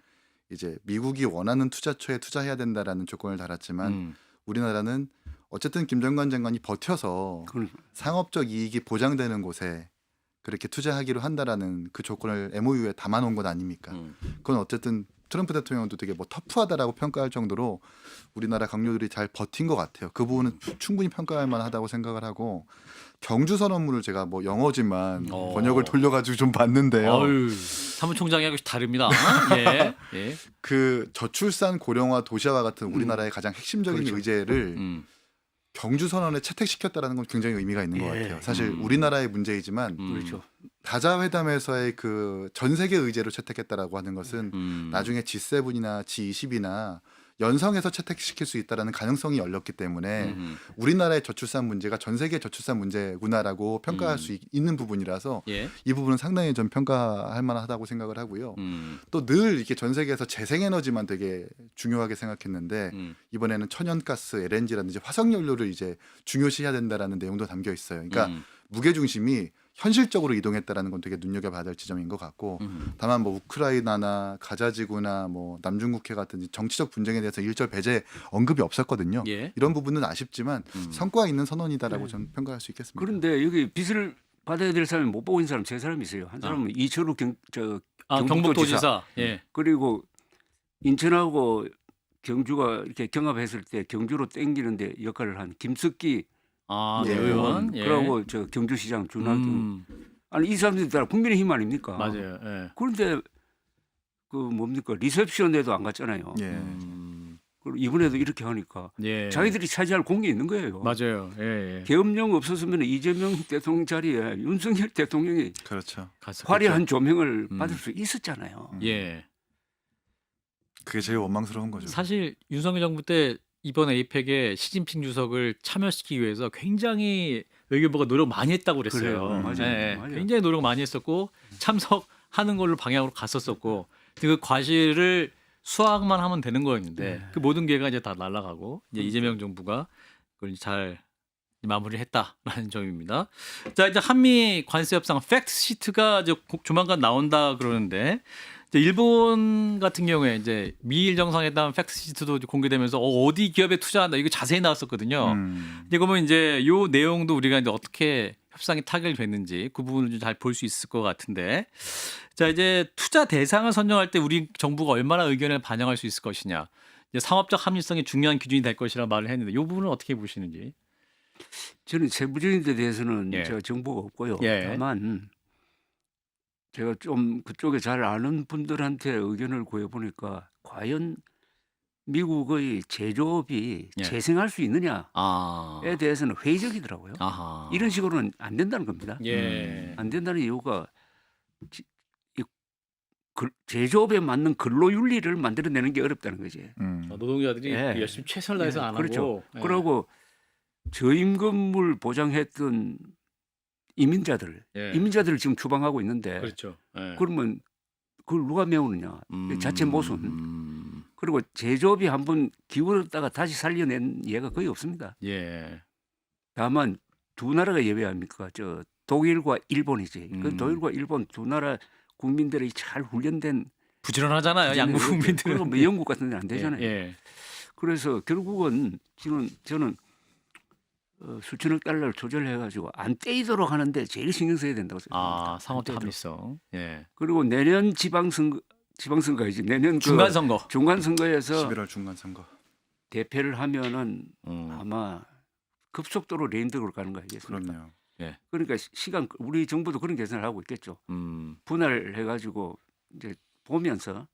S3: 이제 미국이 원하는 투자처에 투자해야 된다라는 조건을 달았지만 우리나라는 어쨌든 김정관 장관이 버텨서 상업적 이익이 보장되는 곳에 그렇게 투자하기로 한다라는 그 조건을 MOU에 담아놓은 것 아닙니까? 그건 어쨌든 트럼프 대통령도 되게 뭐 터프하다라고 평가할 정도로 우리나라 강요들이 잘 버틴 것 같아요. 그 부분은 충분히 평가할 만하다고 생각을 하고 경주 선언문을 제가 뭐 영어지만 번역을 돌려가지고 좀 봤는데요.
S1: 사무총장하고 다릅니다. 예. 예.
S3: 그 저출산 고령화 도시화와 같은 우리나라의 가장 핵심적인
S2: 그렇죠.
S3: 의제를 경주 선언에 채택시켰다라는 건 굉장히 의미가 있는 것 같아요. 사실 우리나라의 문제이지만
S2: 그렇죠.
S3: 다자 회담에서의 그 전 세계 의제로 채택했다라고 하는 것은 나중에 G7이나 G20이나 연성해서 채택시킬 수 있다라는 가능성이 열렸기 때문에 우리나라의 저출산 문제가 전 세계 저출산 문제구나라고 평가할 수 있는 부분이라서
S1: 예.
S3: 이 부분은 상당히 좀 평가할 만하다고 생각을 하고요. 또 늘 이렇게 전 세계에서 재생에너지만 되게 중요하게 생각했는데 이번에는 천연가스, LNG라든지 화석연료를 이제 중요시해야 된다라는 내용도 담겨 있어요. 그러니까 무게 중심이 현실적으로 이동했다라는 건 되게 눈여겨봐야 될 지점인 것 같고 다만 뭐 우크라이나나 가자지구나 뭐 남중국해 같은 정치적 분쟁에 대해서 일절 배제 언급이 없었거든요.
S1: 예.
S3: 이런 부분은 아쉽지만 성과 있는 선언이다라고 저는 평가할 수 있겠습니다.
S2: 그런데 여기 빚을 받아야 될 사람이 못 보고 있는 사람 세 사람이 있어요. 한 사람은 이철우
S1: 경북도지사. 예.
S2: 그리고 인천하고 경주가 이렇게 경합했을 때 경주로 땡기는데 역할을 한 김석기
S3: 예.
S1: 의원. 예.
S2: 그러고 저 경주시장 준하경 아니 이 사람들이 다 국민의힘 아닙니까?
S1: 맞아요. 예.
S2: 그런데 그 뭡니까 리셉션에도 안 갔잖아요.
S3: 예.
S2: 그리고 이번에도 이렇게 하니까
S1: 예.
S2: 자기들이 차지할 공이 있는 거예요.
S1: 맞아요. 예. 예.
S2: 계엄령 없었으면 이재명 대통령 자리에 윤석열 대통령이
S3: 그렇죠.
S2: 화려한 조명을 받을 수 있었잖아요.
S1: 예.
S3: 그게 제일 원망스러운 거죠.
S1: 사실 윤석열 정부 때 이번 에이펙에 시진핑 주석을 참여시키기 위해서 굉장히 외교부가 노력 많이 했다고 그랬어요.
S2: 그래요. 맞아요.
S1: 예,
S2: 맞아요.
S1: 굉장히 노력 많이 했었고 참석하는 걸로 방향으로 갔었었고 그 과실을 수확만 하면 되는 거였는데 그 모든 기회가 이제 다 날아가고 이제 이재명 정부가 그걸 잘 마무리했다라는 점입니다. 자 이제 한미 관세 협상 팩트 시트가 이제 조만간 나온다 그러는데 이제 일본 같은 경우에 이제 미일 정상회담 팩트 시트도 공개되면서 어디 기업에 투자한다 이거 자세히 나왔었거든요. 이제 그러면 이제 요 내용도 우리가 이제 어떻게 협상이 타결됐는지 그 부분을 좀 잘 볼 수 있을 것 같은데 자 이제 투자 대상을 선정할 때 우리 정부가 얼마나 의견을 반영할 수 있을 것이냐 이제 상업적 합리성이 중요한 기준이 될 것이라 말을 했는데 이 부분은 어떻게 보시는지?
S2: 저는 세부적인 데 대해서는
S1: 예.
S2: 제가 정보가 없고요.
S1: 예.
S2: 다만 제가 좀 그쪽에 잘 아는 분들한테 의견을 구해보니까 과연 미국의 제조업이
S1: 예.
S2: 재생할 수 있느냐에
S1: 아,
S2: 대해서는 회의적이더라고요.
S1: 아하,
S2: 이런 식으로는 안 된다는 겁니다.
S1: 예,
S2: 안 된다는 이유가 제조업에 맞는 근로윤리를 만들어내는 게 어렵다는 거지.
S1: 노동자들이
S2: 예.
S1: 열심히 최선을 다해서 안
S2: 그렇죠.
S1: 하고 예.
S2: 그러고 저임금을 보장했던 이민자들을 지금 추방하고 있는데
S1: 그렇죠. 예.
S2: 그러면 그걸 누가 메우느냐? 자체 모순. 그리고 제조업이 한번 기울었다가 다시 살려낸 예가 거의 없습니다.
S1: 예.
S2: 다만 두 나라가 예외합니까? 저 독일과 일본이지. 그 독일과 일본 두 나라 국민들이 잘 훈련된
S1: 부지런하잖아요. 양국 국민들은.
S2: 그리고 뭐 영국 같은 데는 안 되잖아요.
S1: 예.
S2: 그래서 결국은 지금 저는 수천억 달러를 조절해가지고 안 떼이도록 하는데 제일 신경 써야 된다고 생각합니다.
S1: 아, 상업적 합리성. 예.
S2: 그리고 내년 지방선거이지. 내년
S1: 중간 선거.
S2: 중간 선거에서
S3: 11월 중간 선거.
S2: 대패를 하면은 아마 급속도로 레인드로 가는 거 아니겠습니까?
S3: 그럼요.
S1: 예.
S2: 그러니까 시간 우리 정부도 그런 계산을 하고 있겠죠. 분할을 해가지고 이제 보면서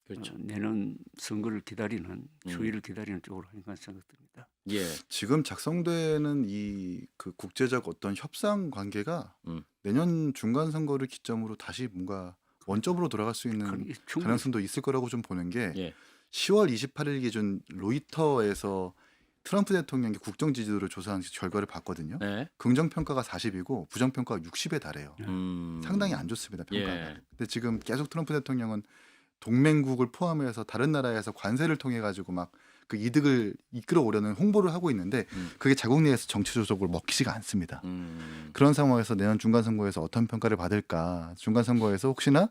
S1: 그렇죠.
S2: 내년 선거를 기다리는 추이를 기다리는 쪽으로 하니까 생각됩니다.
S1: 예.
S3: 지금 작성되는 이 그 국제적 어떤 협상 관계가 내년 중간 선거를 기점으로 다시 뭔가 원점으로 돌아갈 수 있는
S2: 충분히
S3: 가능성도 있을 거라고 좀 보는 게
S1: 예.
S3: 10월 28일 기준 로이터에서 트럼프 대통령의 국정 지지도를 조사한 결과를 봤거든요.
S1: 네.
S3: 긍정 평가가 40이고 부정 평가가 60에 달해요. 상당히 안 좋습니다, 평가가.
S1: 예.
S3: 근데 지금 계속 트럼프 대통령은 동맹국을 포함해서 다른 나라에서 관세를 통해 가지고 막 그 이득을 이끌어오려는 홍보를 하고 있는데 그게 자국 내에서 정치적으로 먹히지가 않습니다. 그런 상황에서 내년 중간 선거에서 어떤 평가를 받을까? 중간 선거에서 혹시나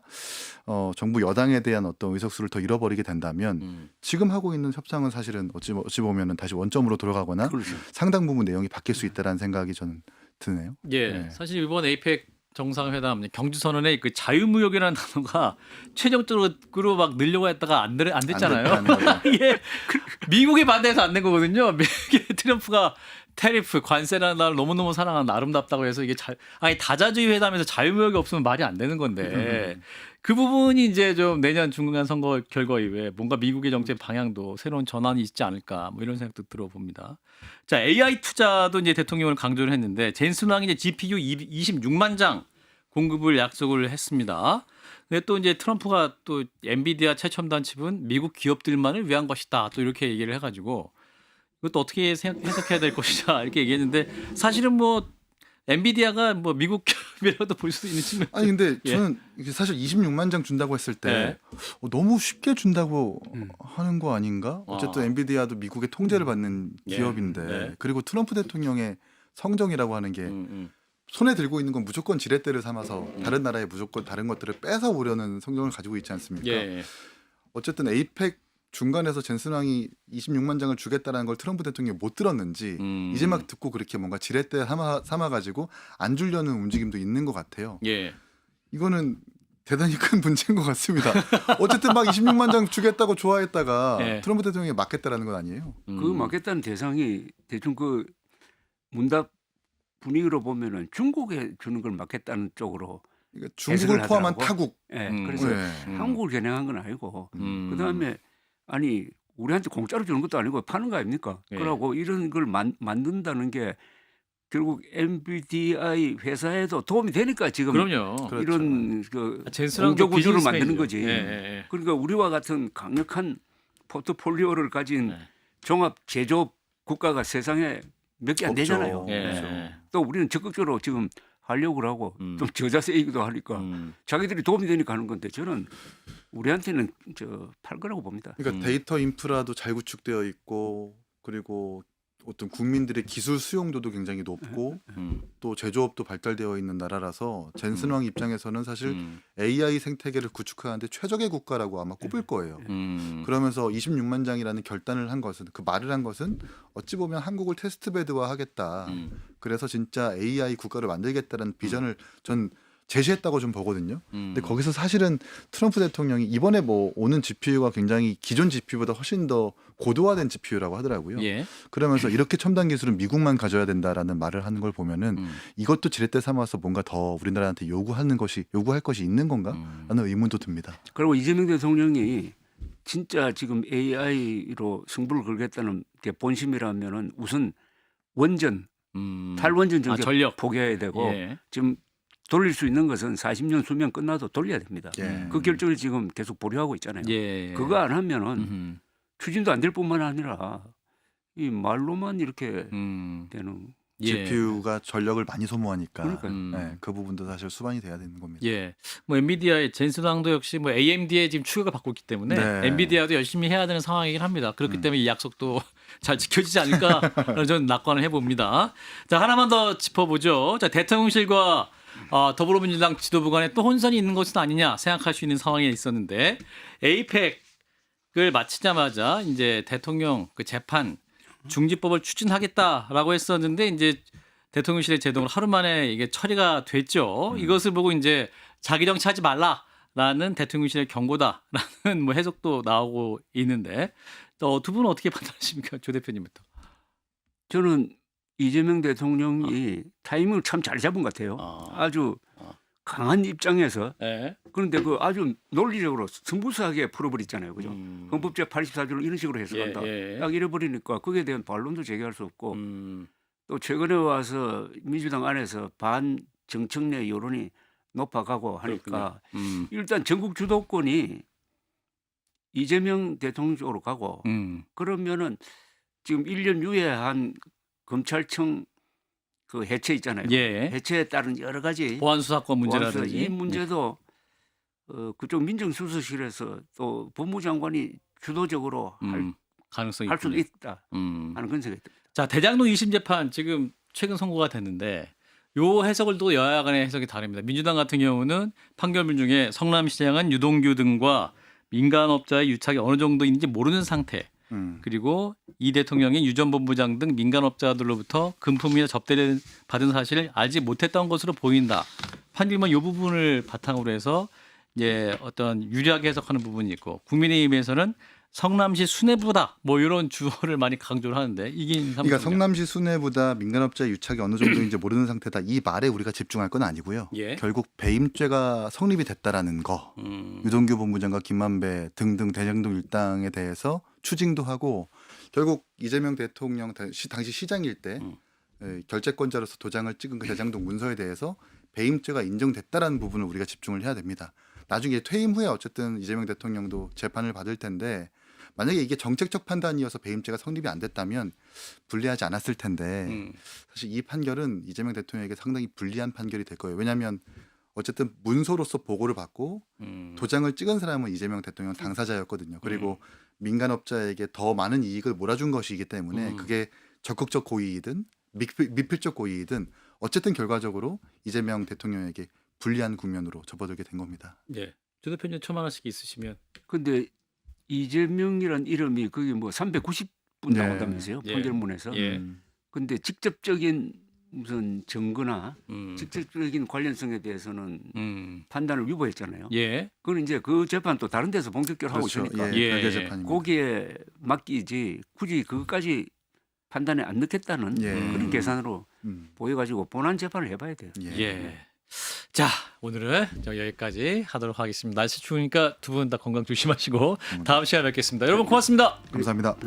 S3: 정부 여당에 대한 어떤 의석수를 더 잃어버리게 된다면 지금 하고 있는 협상은 사실은 어찌 보면은 다시 원점으로 돌아가거나
S2: 그렇죠.
S3: 상당 부분 내용이 바뀔 수 있다라는 생각이 저는 드네요.
S1: 예.
S3: 네.
S1: 사실 이번 에이펙 정상회담 경주선언에 그 자유무역이라는 단어가 최종적으로 막 늘려고 했다가 안 됐잖아요. 이게 미국이 반대해서 안 된 거거든요. 트럼프가 테리프 관세라는 나라를 너무너무 사랑하는 아름답다고 해서 이게 다자주의 회담에서 자유무역이 없으면 말이 안 되는 건데 그 부분이 이제 좀 내년 중간 선거 결과 이후에 뭔가 미국의 정책 방향도 새로운 전환이 있지 않을까 뭐 이런 생각도 들어봅니다. 자 AI 투자도 이제 대통령을 강조를 했는데 젠슨왕이 이제 GPU 26만 장 공급을 약속을 했습니다. 근데 또 이제 트럼프가 또 엔비디아 최첨단 칩은 미국 기업들만을 위한 것이다. 또 이렇게 얘기를 해가지고 이것도 어떻게 해석해야 될 것이냐 이렇게 얘기했는데 사실은 뭐 엔비디아가 뭐 미국 기업이라도 볼 수 있는 측면.
S3: 아니 근데
S1: 예.
S3: 저는 이게 사실 26만 장 준다고 했을 때
S1: 네.
S3: 너무 쉽게 준다고 하는 거 아닌가? 어쨌든
S1: 아.
S3: 엔비디아도 미국의 통제를 받는
S1: 예.
S3: 기업인데
S1: 네.
S3: 그리고 트럼프 대통령의 성정이라고 하는 게 손에 들고 있는 건 무조건 지렛대를 삼아서 다른 나라에 무조건 다른 것들을 뺏어 오려는 성정을 가지고 있지 않습니까?
S1: 예.
S3: 어쨌든 에이펙 중간에서 젠슨 왕이 26만 장을 주겠다라는 걸 트럼프 대통령이 못 들었는지 이제 막 듣고 그렇게 뭔가 지렛대 삼아가지고 안 주려는 움직임도 있는 것 같아요.
S1: 예.
S3: 이거는 대단히 큰 문제인 것 같습니다. 어쨌든 막 26만 장 주겠다고 좋아했다가
S1: 예.
S3: 트럼프 대통령이 맞겠다라는 건 아니에요.
S2: 그 맞겠다는 대상이 대충 그 문답 분위기로 보면은 중국에 주는 걸 맞겠다는 쪽으로
S3: 그러니까 중국을
S2: 해석을
S3: 포함한
S2: 하더라고.
S3: 타국.
S2: 예,
S1: 음.
S2: 그래서
S3: 네.
S2: 한국을 겨냥한 건 아니고 그다음에
S1: 음.
S2: 아니 우리한테 공짜로 주는 것도 아니고 파는 거 아닙니까?
S1: 예.
S2: 그러고 이런 걸 만든다는 게 결국 NVDI 회사에도 도움이 되니까 지금
S1: 그럼요.
S3: 그렇죠.
S2: 이런 그
S1: 젠스랑도
S2: 공조 구조를
S1: 비즈니스맨이죠.
S2: 만드는 거지.
S1: 예, 예,
S2: 그러니까 우리와 같은 강력한 포트폴리오를 가진
S1: 네.
S2: 종합 제조업 국가가 세상에 몇 개 안
S3: 없죠.
S2: 되잖아요.
S1: 예.
S3: 그렇죠.
S1: 예.
S2: 또 우리는 적극적으로 지금 하려고 하고 좀 저자세이기도 하니까
S1: 음.
S2: 자기들이 도움이 되니까 하는 건데 저는 우리한테는 팔 거라고 봅니다.
S3: 그러니까 데이터 인프라도 잘 구축되어 있고 그리고 어떤 국민들의 기술 수용도도 굉장히 높고 또 제조업도 발달되어 있는 나라라서 젠슨 왕 입장에서는 사실 AI 생태계를 구축하는데 최적의 국가라고 아마 꼽을 거예요. 그러면서 26만 장이라는 결단을 한 것은 그 말을 한 것은 어찌 보면 한국을 테스트베드화 하겠다. 그래서 진짜 AI 국가를 만들겠다는 비전을 전 제시했다고 좀 보거든요. 근데 거기서 사실은 트럼프 대통령이 이번에 뭐 오는 GPU가 굉장히 기존 GPU보다 훨씬 더 고도화된 GPU라고 하더라고요.
S1: 예.
S3: 그러면서 이렇게 첨단 기술은 미국만 가져야 된다라는 말을 하는 걸 보면은 이것도 지렛대 삼아서 뭔가 더 우리나라한테 요구할 것이 있는 건가? 라는 의문도 듭니다.
S2: 그리고 이재명 대통령이 진짜 지금 AI로 승부를 걸겠다는 게 본심이라면은 우선 원전, 탈원전 전개
S1: 전력.
S2: 포기해야 되고
S1: 예.
S2: 지금 돌릴 수 있는 것은 40년 수명 끝나도 돌려야 됩니다.
S3: 예.
S2: 그 결정을 지금 계속 보류하고 있잖아요.
S1: 예.
S2: 그거 안 하면은 추진도 안 될 뿐만 아니라 이 말로만 이렇게 되는.
S1: 예.
S3: GPU가 전력을 많이 소모하니까
S2: 그러니까요.
S3: 네, 그 부분도 사실 수반이 돼야 되는 겁니다.
S1: 예. 뭐 엔비디아의 젠슨 왕도 역시 뭐 AMD에 지금 추격을 받고 있기 때문에
S3: 네.
S1: 엔비디아도 열심히 해야 되는 상황이긴 합니다. 그렇기 때문에 이 약속도 잘 지켜지지 않을까 저는 낙관을 해봅니다. 자, 하나만 더 짚어보죠. 자, 대통령실과 더불어민주당 지도부 간에 또 혼선이 있는 것은 아니냐 생각할 수 있는 상황에 있었는데 에이펙을 마치자마자 이제 대통령 그 재판 중지법을 추진하겠다라고 했었는데 이제 대통령실의 제동으로 하루 만에 이게 처리가 됐죠. 이것을 보고 이제 자기 정치하지 말라라는 대통령실의 경고다라는 뭐 해석도 나오고 있는데 두 분은 어떻게 판단하십니까, 조 대표님부터?
S2: 저는 이재명 대통령이 타이밍을 참 잘 잡은 것 같아요. 아주 강한 입장에서
S1: 네.
S2: 그런데 그 아주 논리적으로 스무스하게 풀어버렸잖아요, 그죠? 헌법제 84조를 이런 식으로 해석한다.
S1: 예.
S2: 딱 이래버리니까 거기에 대한 반론도 제기할 수 없고 또 최근에 와서 민주당 안에서 반정청래 여론이 높아가고 하니까 일단 전국 주도권이 이재명 대통령 쪽으로 가고 그러면은 지금 1년 유예한 검찰청 그 해체 있잖아요.
S1: 예.
S2: 해체에 따른 여러 가지
S1: 보안 수사권
S2: 보안수사,
S1: 문제라든지
S2: 이 문제도 그쪽 민정수석실에서 또 법무장관이 주도적으로
S1: 가능성이
S2: 할 수도
S1: 있군요.
S2: 있다 하는 그런 생각이 듭니다.
S1: 자, 대장동 2심 재판 지금 최근 선고가 됐는데 요 해석을 또 여야 간의 해석이 다릅니다. 민주당 같은 경우는 판결문 중에 성남시장은 유동규 등과 민간업자의 유착이 어느 정도인지 모르는 상태 그리고 이 대통령이 유 전 본부장 등 민간업자들로부터 금품이나 접대를 받은 사실을 알지 못했던 것으로 보인다. 판결문 이 부분을 바탕으로 해서 이제 어떤 유리하게 해석하는 부분이 있고 국민의힘에서는 성남시 수뇌부다 뭐 이런 주어를 많이 강조를 하는데 이긴
S3: 그러니까 성남시 수뇌부다 민간업자 유착이 어느 정도인지 모르는 상태다 이 말에 우리가 집중할 건 아니고요.
S1: 예.
S3: 결국 배임죄가 성립이 됐다라는 거, 유동규 본부장과 김만배 등등 대장동 일당에 대해서 추징도 하고 결국 이재명 대통령 당시 시장일 때 결재권자로서 도장을 찍은 그 대장동 문서에 대해서 배임죄가 인정됐다라는 부분을 우리가 집중을 해야 됩니다. 나중에 퇴임 후에 어쨌든 이재명 대통령도 재판을 받을 텐데 만약에 이게 정책적 판단이어서 배임죄가 성립이 안 됐다면 불리하지 않았을 텐데 사실 이 판결은 이재명 대통령에게 상당히 불리한 판결이 될 거예요. 왜냐하면 어쨌든 문서로서 보고를 받고 도장을 찍은 사람은 이재명 대통령 당사자였거든요. 그리고 민간업자에게 더 많은 이익을 몰아준 것이기 때문에 그게 적극적 고의이든 미필적 고의이든 어쨌든 결과적으로 이재명 대통령에게 불리한 국면으로 접어들게 된 겁니다.
S1: 예. 조 대표님 첨언하실 게 있으시면.
S2: 근데 이재명이란 이름이 거기 뭐 390분
S3: 네.
S2: 나온다면서요?
S1: 예.
S2: 판결문에서.
S1: 예.
S2: 근데 직접적인 무슨 증거나 직접적인 관련성에 대해서는 판단을 유보했잖아요.
S1: 예.
S2: 그건 이제 그 재판 또 다른 데서 본격적으로 하고
S3: 그렇죠.
S2: 있으니까
S1: 예.
S3: 별개 재판입니다.
S2: 거기에 맡기지 굳이 그것까지 판단에 안 넣겠다는
S3: 예.
S2: 그런 계산으로
S3: 음.
S2: 보여가지고 본안 재판을 해봐야 돼요.
S1: 예. 자, 오늘은 여기까지 하도록 하겠습니다. 날씨 추우니까 두 분 다 건강 조심하시고 다음 시간에 뵙겠습니다. 여러분 고맙습니다.
S3: 감사합니다.